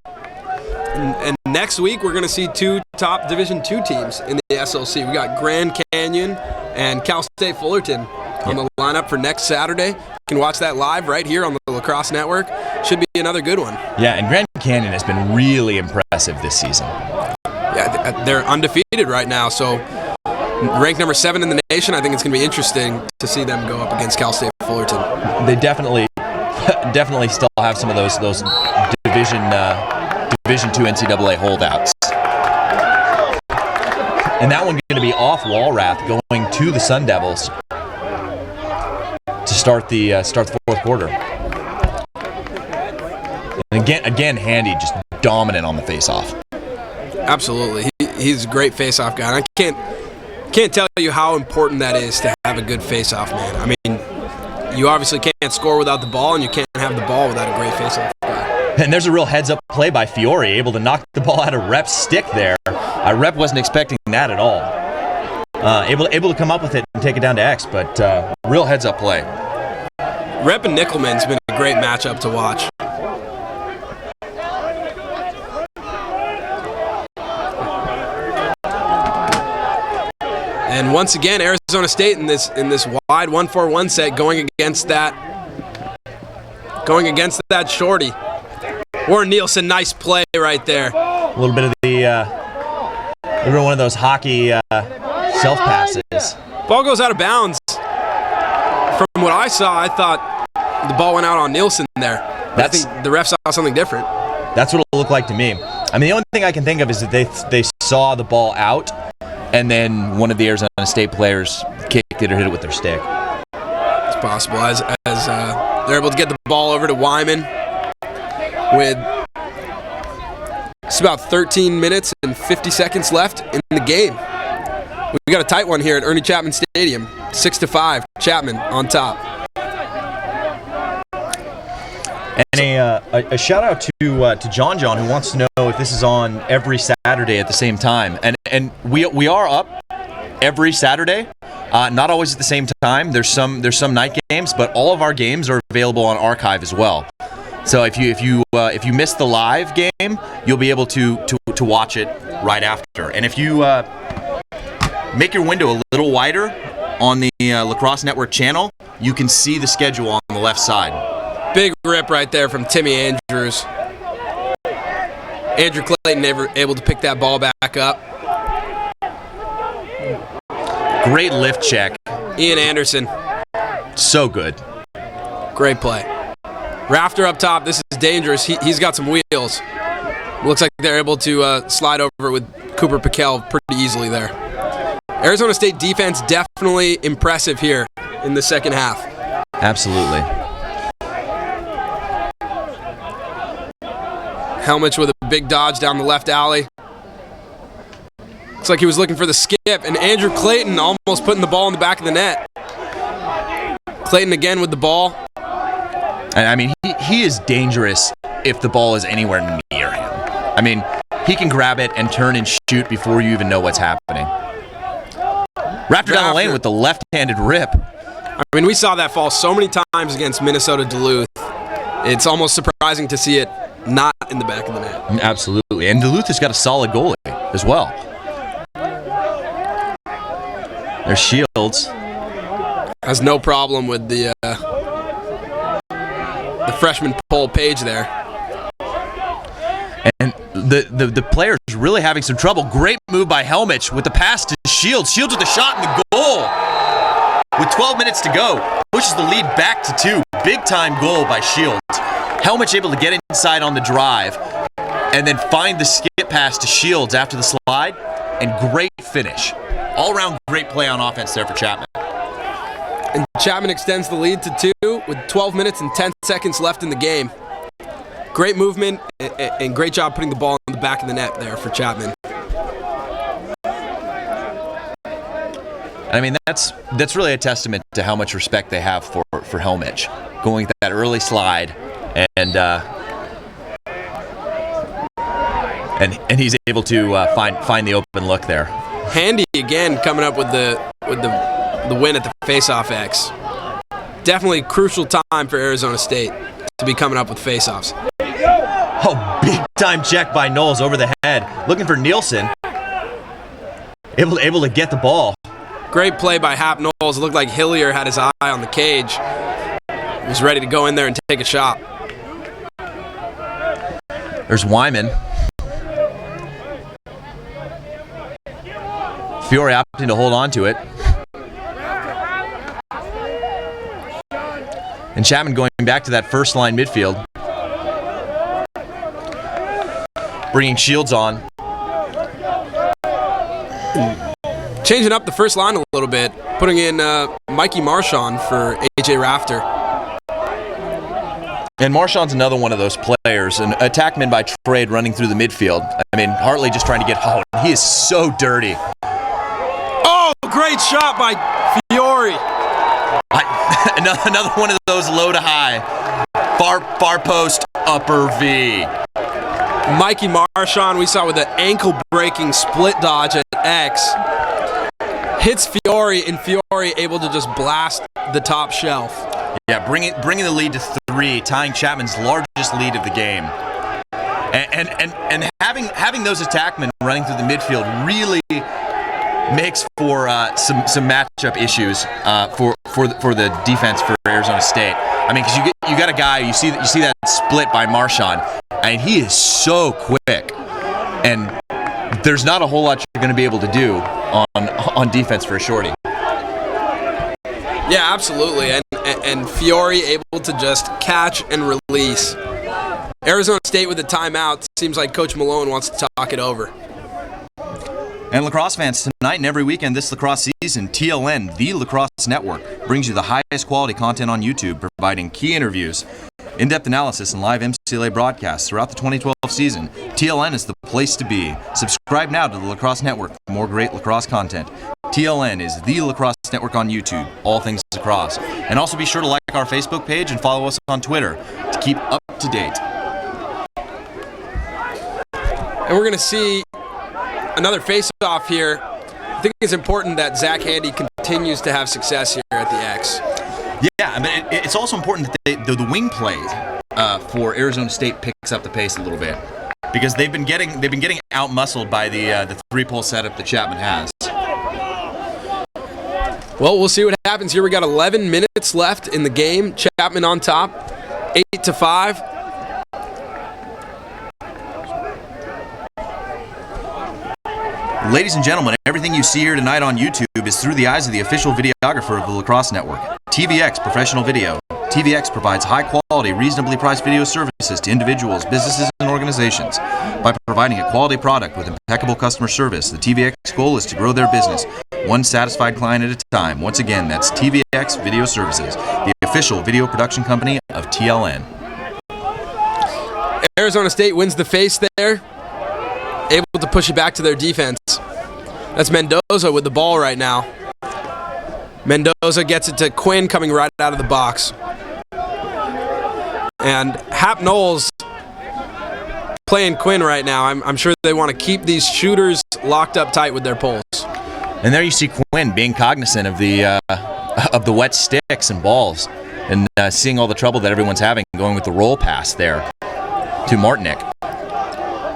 And next week, we're going to see 2 top Division II teams in the SLC. We got Grand Canyon and Cal State Fullerton on the lineup for next Saturday. You can watch that live right here on the Lacrosse Network. Should be another good one. Yeah, and Grand Canyon has been really impressive this season. Yeah, they're undefeated right now, so ranked number 7 in the nation. I think it's going to be interesting to see them go up against Cal State Fullerton. They definitely still have some of those Division II NCAA holdouts. And that one's going to be off Walrath, going to the Sun Devils to start the fourth quarter. And again, Handy just dominant on the face-off. Absolutely, he's a great face-off guy. And I can't tell you how important that is to have a good face-off man. I mean, you obviously can't score without the ball, and you can't have the ball without a great face-off guy. And there's a real heads-up play by Fiore, able to knock the ball out of Rep's stick there. Rep wasn't expecting that at all. Able to come up with it and take it down to X, but real heads-up play. Rep and Nickelman's been a great matchup to watch. And once again, Arizona State in this wide 1-4-1 set going against that shorty. Warren Nielsen, nice play right there. A little bit of one of those hockey self passes. Ball goes out of bounds. From what I saw, I thought the ball went out on Nielsen there. I think the ref saw something different. That's what it looked like to me. I mean, the only thing I can think of is that they saw the ball out, and then one of the Arizona State players kicked it or hit it with their stick. It's possible. As they're able to get the ball over to Wyman with it's about 13 minutes and 50 seconds left in the game. We got a tight one here at Ernie Chapman Stadium. 6-5, Chapman on top. And a shout out to John, who wants to know if this is on every Saturday at the same time. And we are up every Saturday, not always at the same time. There's some night games, but all of our games are available on archive as well. So if you miss the live game, you'll be able to watch it right after. And if you make your window a little wider on the Lacrosse Network channel, you can see the schedule on the left side. Big rip right there from Timmy Andrews. Andrew Clayton able to pick that ball back up. Great lift check. Ian Anderson. So good. Great play. Rafter up top. This is dangerous. He's got some wheels. Looks like they're able to slide over with Cooper Piquel pretty easily there. Arizona State defense definitely impressive here in the second half. Absolutely. Helmich with a big dodge down the left alley. Looks like he was looking for the skip, and Andrew Clayton almost putting the ball in the back of the net. Clayton again with the ball. And I mean, he is dangerous if the ball is anywhere near him. I mean, he can grab it and turn and shoot before you even know what's happening. Raptor down the lane with the left-handed rip. I mean, we saw that fall so many times against Minnesota Duluth. It's almost surprising to see it not in the back of the net. Absolutely. And Duluth has got a solid goalie as well. There's Shields. Has no problem with the freshman Paul Page there. And the players really having some trouble. Great move by Helmich with the pass to Shields. Shields with the shot in the goal. With 12 minutes to go, pushes the lead back to 2. Big-time goal by Shields. Helmich able to get inside on the drive and then find the skip pass to Shields after the slide, and great finish. All-around great play on offense there for Chapman. And Chapman extends the lead to 2 with 12 minutes and 10 seconds left in the game. Great movement and great job putting the ball in the back of the net there for Chapman. I mean, that's really a testament to how much respect they have for Helmich, going with that early slide, and he's able to find the open look there. Handy again coming up with the win at the faceoff X. Definitely crucial time for Arizona State to be coming up with faceoffs. Oh, big time check by Knowles over the head, looking for Nielsen. Able to get the ball. Great play by Hap Knowles. It looked like Hillier had his eye on the cage. He was ready to go in there and take a shot. There's Wyman. Fiore opting to hold on to it. And Chapman going back to that first line midfield. Bringing Shields on. Changing up the first line a little bit, putting in Mikey Marchand for AJ Rafter. And Marchand's another one of those players, an attackman by trade running through the midfield. I mean, Hartley just trying to get home. He is so dirty. Oh, great shot by Fiore. Another one of those low to high. Far post, upper V. Mikey Marchand, we saw with an ankle-breaking split dodge at X. Hits Fiore, and Fiore able to just blast the top shelf. Yeah, bringing the lead to 3, tying Chapman's largest lead of the game. And having those attackmen running through the midfield really makes for some matchup issues for the defense for Arizona State. I mean, because you got a guy, you see that split by Marchand, and he is so quick, and there's not a whole lot you're going to be able to do on defense for a shorty. Yeah, absolutely, and Fiore able to just catch and release. Arizona State with a timeout. Seems like Coach Malone wants to talk it over. And lacrosse fans, tonight and every weekend this lacrosse season, TLN, the Lacrosse Network, brings you the highest quality content on YouTube, providing key interviews, in-depth analysis, and live MCLA broadcasts throughout the 2012 season. TLN is the place to be. Subscribe now to the Lacrosse Network for more great lacrosse content. TLN is the Lacrosse Network on YouTube, all things lacrosse. And also be sure to like our Facebook page and follow us on Twitter to keep up to date. And we're going to see another face-off here. I think it's important that Zach Handy continues to have success here at the X. Yeah, I mean, it's also important that the wing play for Arizona State picks up the pace a little bit, because they've been getting out-muscled by the three-pole setup that Chapman has. Well, we'll see what happens here. We got 11 minutes left in the game. Chapman on top, 8-5. Ladies and gentlemen, everything you see here tonight on YouTube is through the eyes of the official videographer of the Lacrosse Network, TVX Professional Video. TVX provides high-quality, reasonably priced video services to individuals, businesses, and organizations. By providing a quality product with impeccable customer service, the TVX goal is to grow their business, one satisfied client at a time. Once again, that's TVX Video Services, the official video production company of TLN. Arizona State wins the face there, able to push it back to their defense. That's Mendoza with the ball right now. Mendoza gets it to Quinn coming right out of the box. And Hap Knowles playing Quinn right now. I'm sure they want to keep these shooters locked up tight with their poles. And there you see Quinn being cognizant of the wet sticks and balls, and seeing all the trouble that everyone's having going with the roll pass there to Martinick.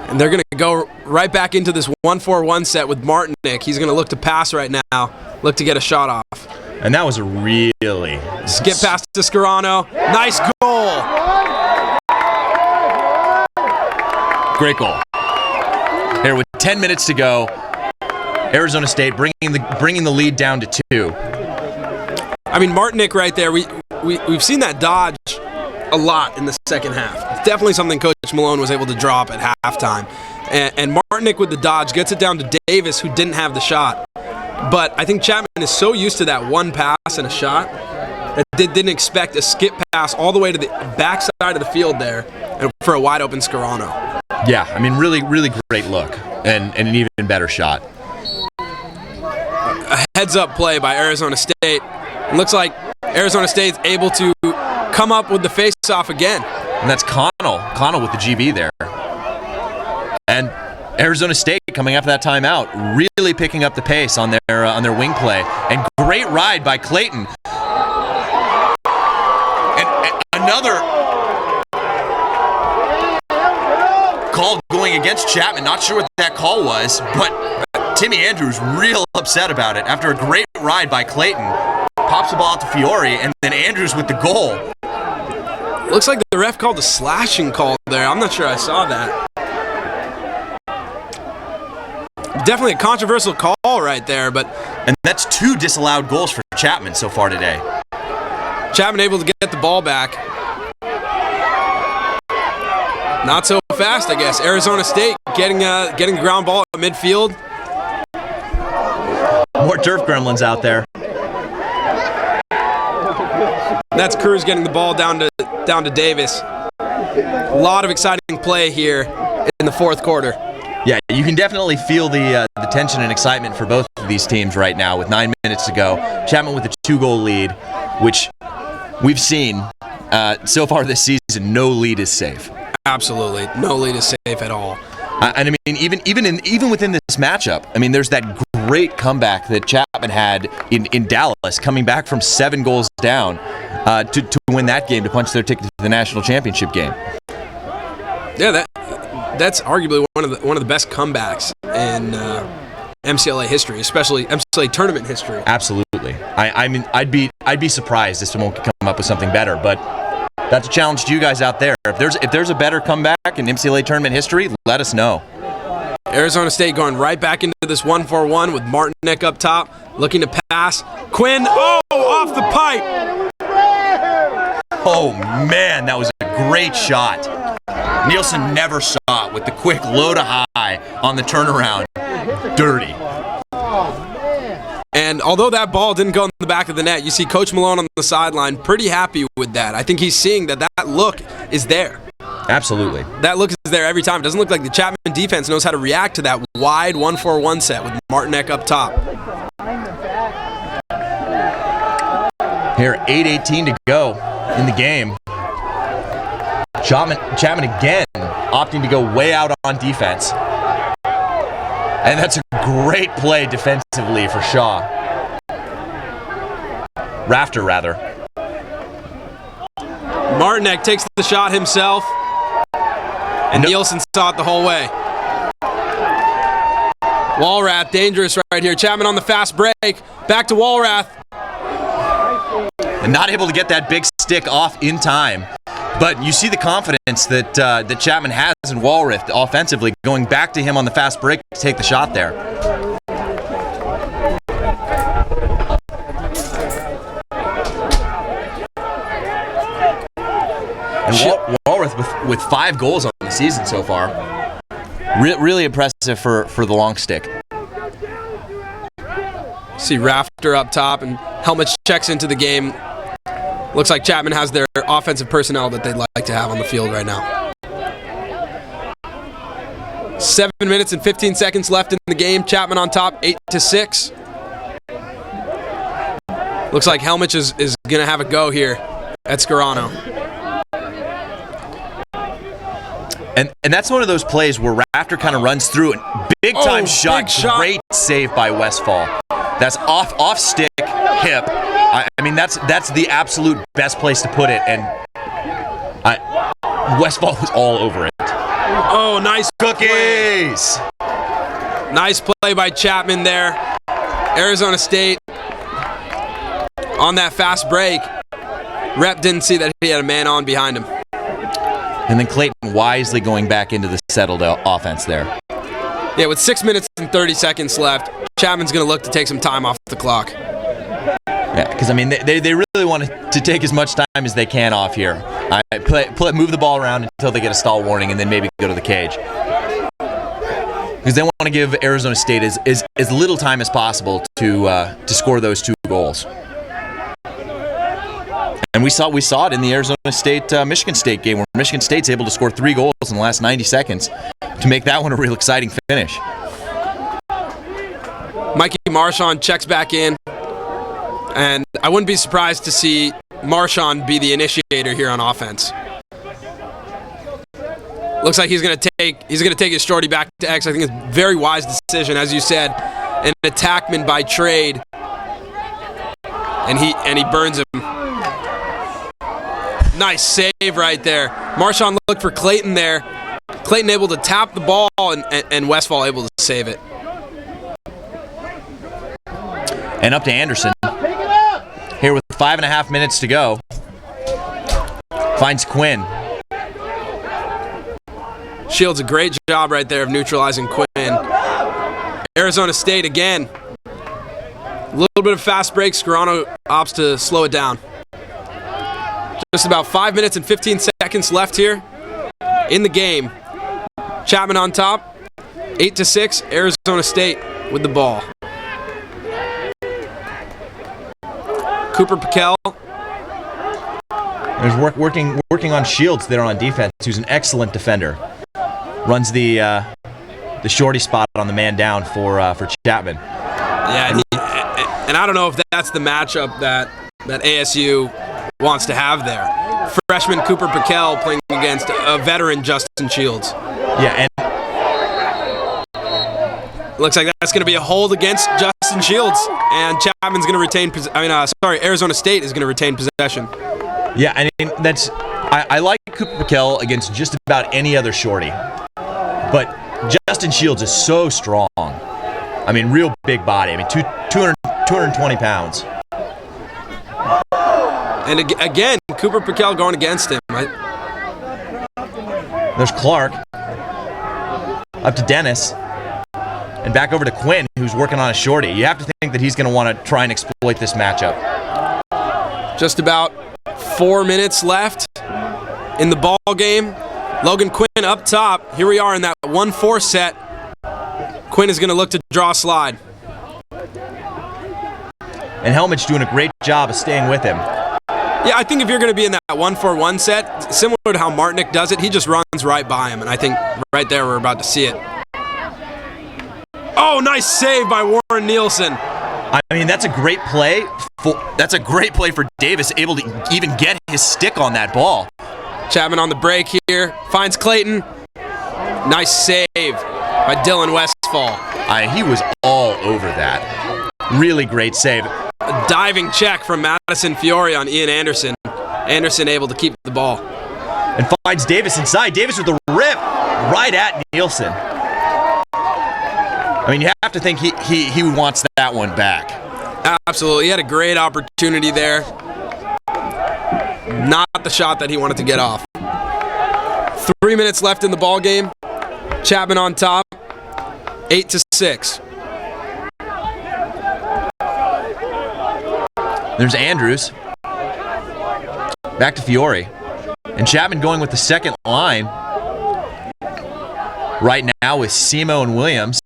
And they're going to go right back into this 1-4-1 set with Martinick. He's going to look to pass right now, look to get a shot off. And that was a really... Skip pass to Scarano. Nice goal. Great goal. Here with 10 minutes to go, Arizona State bringing the lead down to 2. I mean, Martinick right there, we've seen that dodge a lot in the second half. It's definitely something Coach Malone was able to drop at halftime. And Martinick with the dodge gets it down to Davis, who didn't have the shot. But I think Chapman is so used to that one pass and a shot that they didn't expect a skip pass all the way to the backside of the field there and for a wide open Scarano. Yeah, I mean, really, really great look and an even better shot. A heads-up play by Arizona State. It looks like Arizona State's able to come up with the face-off again. And that's Connell with the GB there. And Arizona State coming after that timeout, really picking up the pace on their wing play. And great ride by Clayton. And another call going against Chapman. Not sure what that call was, but Timmy Andrews real upset about it after a great ride by Clayton. Pops the ball out to Fiore, and then Andrews with the goal. Looks like the ref called a slashing call there. I'm not sure I saw that. Definitely a controversial call right there, and that's 2 disallowed goals for Chapman so far today. Chapman able to get the ball back. Not so fast, I guess. Arizona State getting the ground ball at midfield. More turf gremlins out there. That's Cruz getting the ball down to Davis. A lot of exciting play here in the fourth quarter. Yeah, you can definitely feel the tension and excitement for both of these teams right now with 9 minutes to go. Chapman with a 2-goal lead, which we've seen so far this season. No lead is safe. Absolutely, no lead is safe at all. And I mean, even within this matchup, I mean, there's that great comeback that Chapman had in Dallas, coming back from 7 goals down to win that game to punch their ticket to the national championship game. Yeah, that's arguably one of the best comebacks in MCLA history, especially MCLA tournament history. Absolutely. I mean, I'd be surprised if someone could come up with something better, but that's a challenge to you guys out there. If there's a better comeback in MCLA tournament history, let us know. Arizona State going right back into this 1-4-1 with Martinek up top, looking to pass. Quinn, off the pipe. Oh man, that was a great shot. Nielsen never saw it with the quick low to high on the turnaround. Dirty. And although that ball didn't go in the back of the net, you see Coach Malone on the sideline pretty happy with that. I think he's seeing that look is there. Absolutely. That look is there every time. It doesn't look like the Chapman defense knows how to react to that wide 1-4-1 set with Martinek up top. Here, 8:18 to go in the game. Chapman again opting to go way out on defense. And that's a great play defensively for Shaw. Rafter, rather. Martinek takes the shot himself. And Nielsen saw it the whole way. Walrath, dangerous right here. Chapman on the fast break. Back to Walrath. And not able to get that big stick off in time. But you see the confidence that Chapman has in Walrath offensively, going back to him on the fast break to take the shot there. And Walrath with 5 goals on the season so far. Really impressive for the long stick. See Rafter up top, and Helmut checks into the game. Looks like Chapman has their offensive personnel that they'd like to have on the field right now. 7 minutes and 15 seconds left in the game. Chapman on top, 8-6. Looks like Helmut is going to have a go here at Scarano. And that's one of those plays where Rafter kind of runs through it. Big time shot. Great save by Westfall. That's off stick, hip. I mean, that's the absolute best place to put it, and Westfall was all over it. Oh, nice cookies! Nice play by Chapman there. Arizona State on that fast break. Rep didn't see that he had a man on behind him. And then Clayton wisely going back into the settled offense there. Yeah, with 6 minutes and 30 seconds left, Chapman's going to look to take some time off the clock. Yeah, because I mean, they really want to take as much time as they can off here. Move the ball around until they get a stall warning, and then maybe go to the cage. Because they want to give Arizona State as little time as possible to score those 2 goals. And we saw it in the Arizona State Michigan State game, where Michigan State's able to score 3 goals in the last 90 seconds to make that one a real exciting finish. Mikey Marchand checks back in. And I wouldn't be surprised to see Marchand be the initiator here on offense. Looks like he's gonna take his shorty back to X. I think it's a very wise decision, as you said, an attackman by trade, and he burns him. Nice save right there. Marchand looked for Clayton there. Clayton able to tap the ball, and Westfall able to save it. And up to Anderson. Here with 5.5 minutes to go. Finds Quinn. Shields a great job right there of neutralizing Quinn. Arizona State again. A little bit of fast break. Scarano opts to slow it down. Just about 5 minutes and 15 seconds left here in the game. Chapman on top. 8-6, Arizona State with the ball. Cooper Piquel. There's working on Shields there on defense, who's an excellent defender. Runs the shorty spot on the man down for Chapman. Yeah, and I don't know if that's the matchup that ASU wants to have there. Freshman Cooper Piquel playing against a veteran Justin Shields. Yeah, and looks like that's going to be a hold against Justin Shields, and Chapman's going to retain. Arizona State is going to retain possession. Yeah, I mean I like Cooper Piquel against just about any other shorty, but Justin Shields is so strong. I mean, real big body. I mean, 220 pounds. And again, Cooper Piquel going against him. There's Clark. Up to Dennis. And back over to Quinn, who's working on a shorty. You have to think that he's going to want to try and exploit this matchup. Just about 4 minutes left in the ball game. Logan Quinn up top. Here we are in that 1-4 set. Quinn is going to look to draw a slide. And Helmich doing a great job of staying with him. Yeah, I think if you're going to be in that 1-4-1 set, similar to how Martinick does it, he just runs right by him. And I think right there we're about to see it. Oh, nice save by Warren Nielsen. I mean, that's a great play. That's a great play for Davis, able to even get his stick on that ball. Chapman on the break here, finds Clayton. Nice save by Dylan Westfall. He was all over that. Really great save. A diving check from Madison Fiore on Ian Anderson. Anderson able to keep the ball. And finds Davis inside. Davis with the rip right at Nielsen. I mean, you have to think he wants that one back. Absolutely. He had a great opportunity there. Not the shot that he wanted to get off. 3 minutes left in the ball game. Chapman on top. 8-6. There's Andrews. Back to Fiore. And Chapman going with the second line. Right now with Simo and Williams.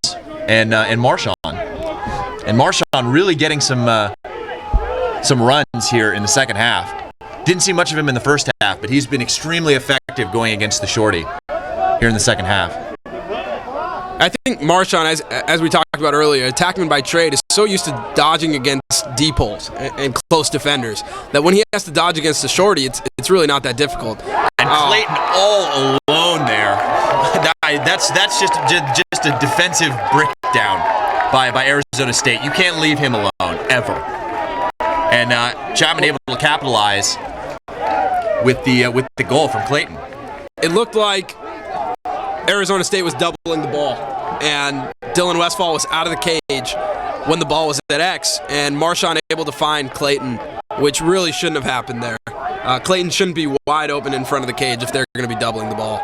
And Marchand. And Marchand really getting some runs here in the second half. Didn't see much of him in the first half, but he's been extremely effective going against the shorty here in the second half. I think Marchand, as we talked about earlier, attackman by trade, is so used to dodging against deep holes and close defenders that when he has to dodge against the shorty, it's really not that difficult. And Clayton all alone there. That's just a defensive breakdown by Arizona State. You can't leave him alone ever. And Chapman able to capitalize with the goal from Clayton. It looked like Arizona State was doubling the ball, and Dylan Westfall was out of the cage when the ball was at X, and Marchand able to find Clayton, which really shouldn't have happened there. Clayton shouldn't be wide open in front of the cage if they're going to be doubling the ball.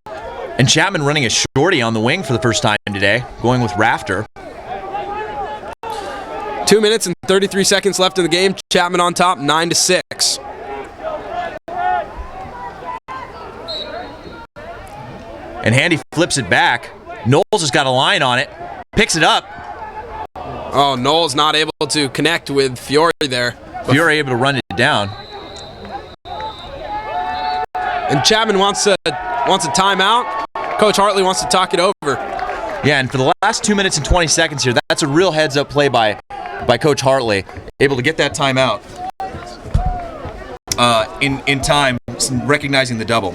And Chapman running a shorty on the wing for the first time today, going with Rafter. 2 minutes and 33 seconds left in the game. Chapman on top, 9-6. And Handy flips it back. Knowles has got a line on it. Picks it up. Oh, Knowles not able to connect with Fiore there. Fiore able to run it down. And Chapman wants a timeout. Coach Hartley wants to talk it over. Yeah, and for the last 2 minutes and 20 seconds here, that's a real heads-up play by Coach Hartley. Able to get that timeout in time, recognizing the double.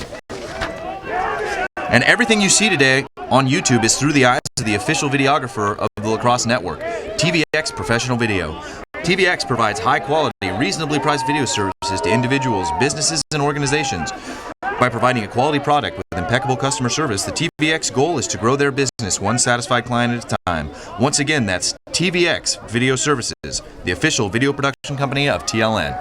And everything you see today on YouTube is through the eyes of the official videographer of the Lacrosse Network, TVX Professional Video. TVX provides high-quality, reasonably priced video services to individuals, businesses, and organizations. By providing a quality product with impeccable customer service, the TVX goal is to grow their business one satisfied client at a time. Once again, that's TVX Video Services, the official video production company of TLN.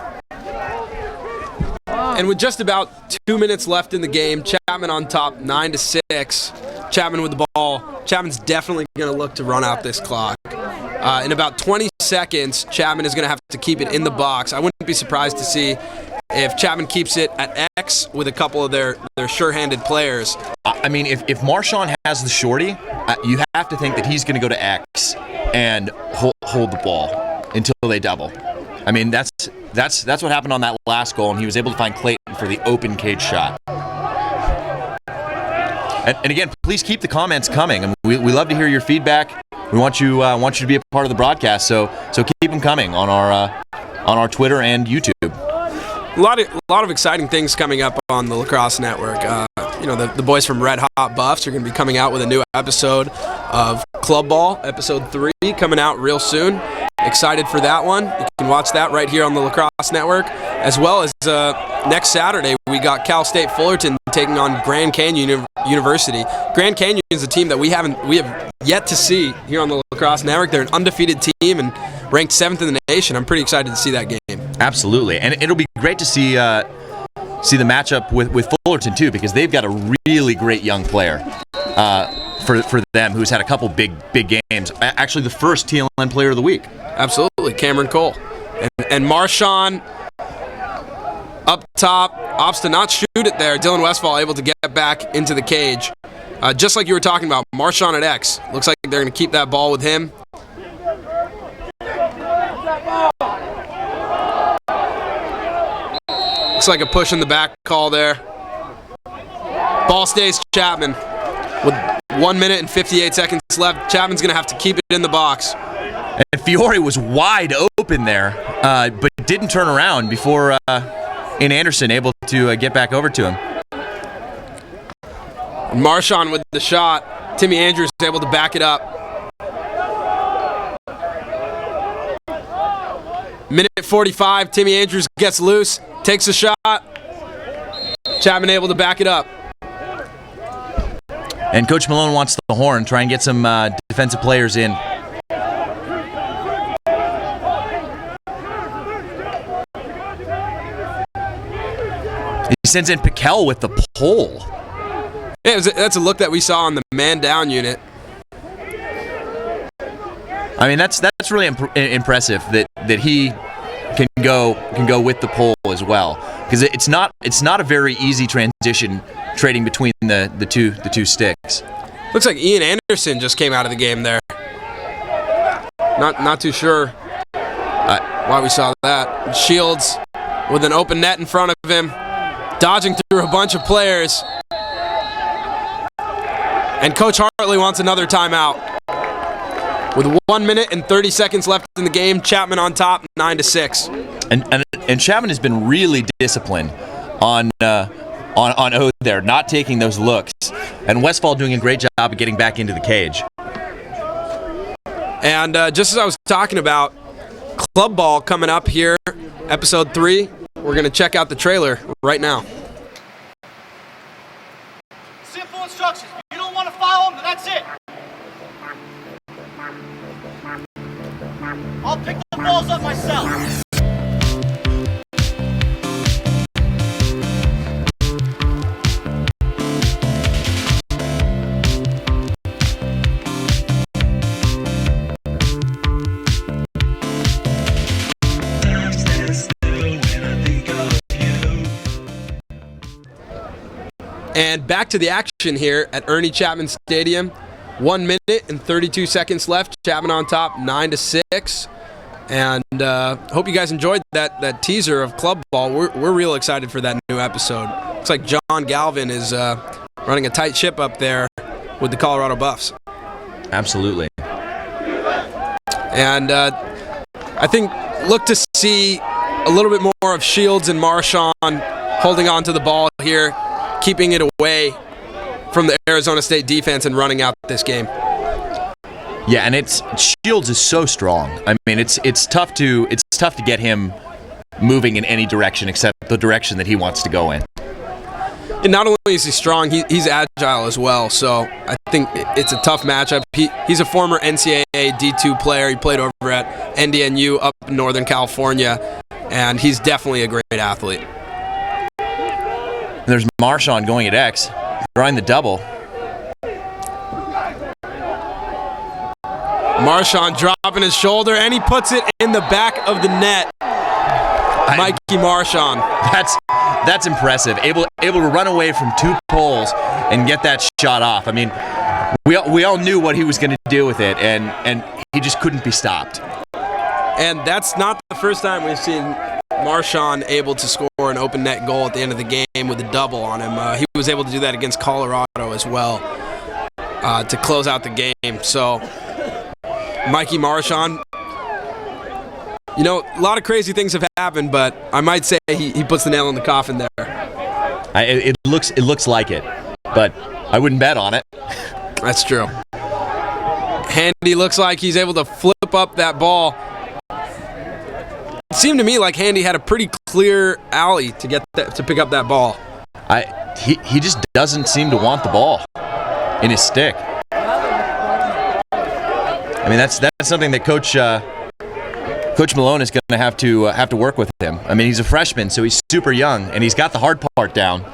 And with just about 2 minutes left in the game, Chapman on top, 9-6. Chapman with the ball. Chapman's definitely going to look to run out this clock. In about 20 seconds, Chapman is going to have to keep it in the box. I wouldn't be surprised to see if Chapman keeps it at X with a couple of their sure-handed players. I mean, if Marshawn has the shorty, you have to think that he's going to go to X and hold the ball until they double. I mean, that's what happened on that last goal, and he was able to find Clayton for the open cage shot. And again, please keep the comments coming. I mean, we love to hear your feedback. We want you to be a part of the broadcast, so keep them coming on our Twitter and YouTube. A lot of exciting things coming up on the Lacrosse Network. The boys from Red Hot Buffs are going to be coming out with a new episode of Club Ball, episode 3, coming out real soon. Excited for that one. You can watch that right here on the Lacrosse Network, as well as next Saturday we got Cal State Fullerton taking on Grand Canyon University. Grand Canyon is a team that we have yet to see here on the Lacrosse Network. They're an undefeated team and ranked 7th in the nation. I'm pretty excited to see that game. Absolutely, and it'll be great to see the matchup with Fullerton too, because they've got a really great young player for them who's had a couple big games. Actually, the first TLN Player of the Week. Absolutely, Cameron Cole. And Marshawn up top, opts to not shoot it there. Dylan Westfall able to get back into the cage. Just like you were talking about, Marshawn at X. Looks like they're going to keep that ball with him. Looks like a push in the back call there. Ball stays Chapman. With 1 minute and 58 seconds left, Chapman's going to have to keep it in the box. And Fiore was wide open there, but didn't turn around before Ian Anderson able to get back over to him. Marshawn with the shot. Timmy Andrews is able to back it up. Minute 45, Timmy Andrews gets loose, takes a shot. Chapman able to back it up. And Coach Malone wants the horn, try and get some defensive players in. He sends in Piquel with the pole. Yeah, that's a look that we saw on the man down unit. I mean, that's really impressive that he can go with the pole as well, because it's not a very easy transition trading between the two sticks. Looks like Ian Anderson just came out of the game there. Not too sure why we saw that. Shields with an open net in front of him, dodging through a bunch of players. And Coach Hartley wants another timeout. With 1 minute and 30 seconds left in the game, Chapman on top, 9-6. And Chapman has been really disciplined on O there, not taking those looks. And Westfall doing a great job of getting back into the cage. And just as I was talking about, Club Ball coming up here, episode 3. We're going to check out the trailer right now. Simple instructions. If you don't want to follow them, then that's it. I'll pick the balls up myself. And back to the action here at Ernie Chapman Stadium. 1 minute and 32 seconds left. Chapman on top, 9-6. And hope you guys enjoyed that teaser of Club Ball. We're real excited for that new episode. Looks like John Galvin is running a tight ship up there with the Colorado Buffs. Absolutely. And I think look to see a little bit more of Shields and Marshawn holding on to the ball here, keeping it away from the Arizona State defense and running out this game. Yeah, and Shields is so strong. I mean, it's tough to get him moving in any direction except the direction that he wants to go in. And not only is he strong, he's agile as well. So I think it's a tough matchup. He's a former NCAA D2 player. He played over at NDNU up in Northern California, and he's definitely a great athlete. There's Marshawn going at X, drawing the double. Marshawn dropping his shoulder, and he puts it in the back of the net. Mikey Marshawn. That's impressive. Able to run away from 2 poles and get that shot off. I mean, we all knew what he was going to do with it, and he just couldn't be stopped. And that's not the first time we've seen Marshawn able to score an open net goal at the end of the game with a double on him. He was able to do that against Colorado as well to close out the game. So Mikey Marshawn, you know, a lot of crazy things have happened, but I might say he puts the nail in the coffin there. It looks like it, but I wouldn't bet on it. That's true. Handy looks like he's able to flip up that ball. It seemed to me like Handy had a pretty clear alley to pick up that ball. He just doesn't seem to want the ball in his stick. I mean, that's something that Coach Malone is going to have to work with him. I mean, he's a freshman, so he's super young, and he's got the hard part down,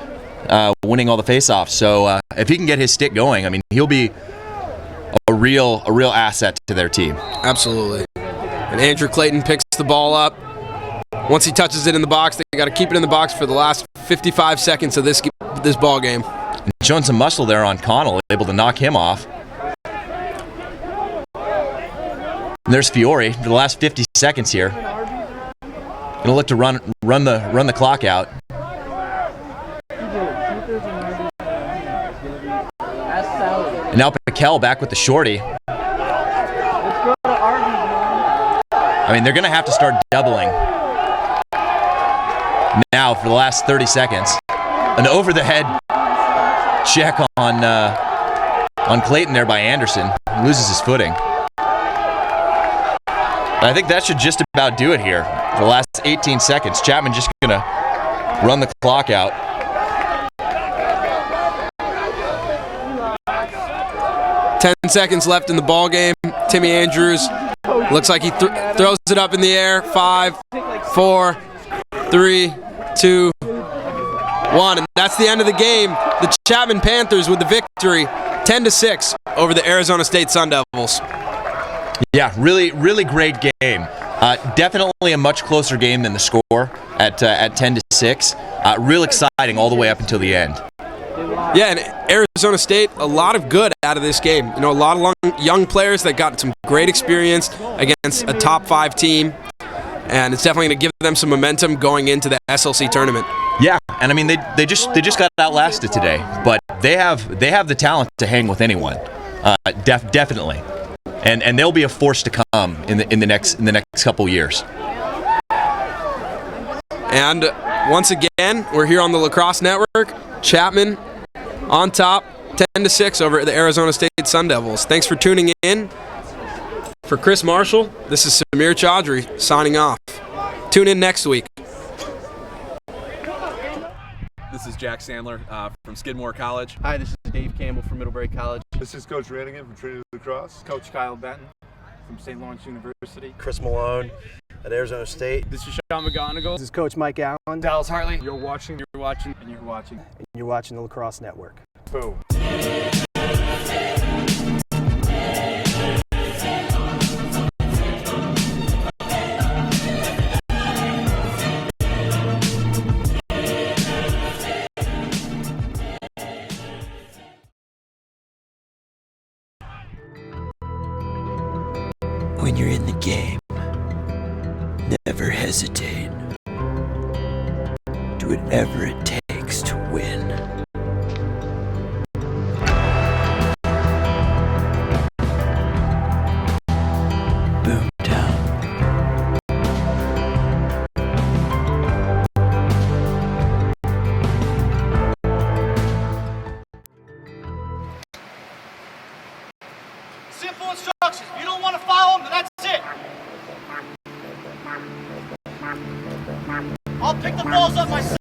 winning all the faceoffs. So if he can get his stick going, I mean, he'll be a real asset to their team. Absolutely. And Andrew Clayton picks the ball up. Once he touches it in the box, they got to keep it in the box for the last 55 seconds of this ball game. And showing some muscle there on Connell, able to knock him off. And there's Fiore for the last 50 seconds here. Gonna look to run the clock out. And now Piquel back with the shorty. I mean, they're gonna have to start doubling now for the last 30 seconds. An over the head check on Clayton there by Anderson. Loses his footing. I think that should just about do it here. For the last 18 seconds, Chapman just going to run the clock out. Ten seconds left in the ball game. Timmy Andrews looks like he throws it up in the air. 5, 4, 3, 2, 1, and that's the end of the game. The Chapman Panthers with the victory, 10-6 over the Arizona State Sun Devils. Yeah, really great game. Definitely a much closer game than the score at 10-6. Real exciting all the way up until the end. Yeah, and Arizona State, a lot of good out of this game. You know, a lot of young players that got some great experience against a top 5 team, and it's definitely going to give them some momentum going into the SLC tournament. Yeah, and I mean they just got outlasted today, but they have the talent to hang with anyone. Definitely. And they'll be a force to come in the next couple years. And once again, we're here on the Lacrosse Network. Chapman on top, 10-6 over the Arizona State Sun Devils. Thanks for tuning in. For Chris Marshall, this is Samir Chaudhry signing off. Tune in next week. This is Jack Sandler from Skidmore College. Hi, this is Dave Campbell from Middlebury College. This is Coach Rannigan from Trinity Lacrosse. Coach Kyle Benton from St. Lawrence University. Chris Malone at Arizona State. This is Sean McGonigal. This is Coach Mike Allen. Dallas Hartley. You're watching, and you're watching the Lacrosse Network. Boom. When you're in the game, never hesitate. Do whatever it takes to win. Boomtown. Simple instructions. If you don't want to follow them, then that's it. I'll pick the balls up myself.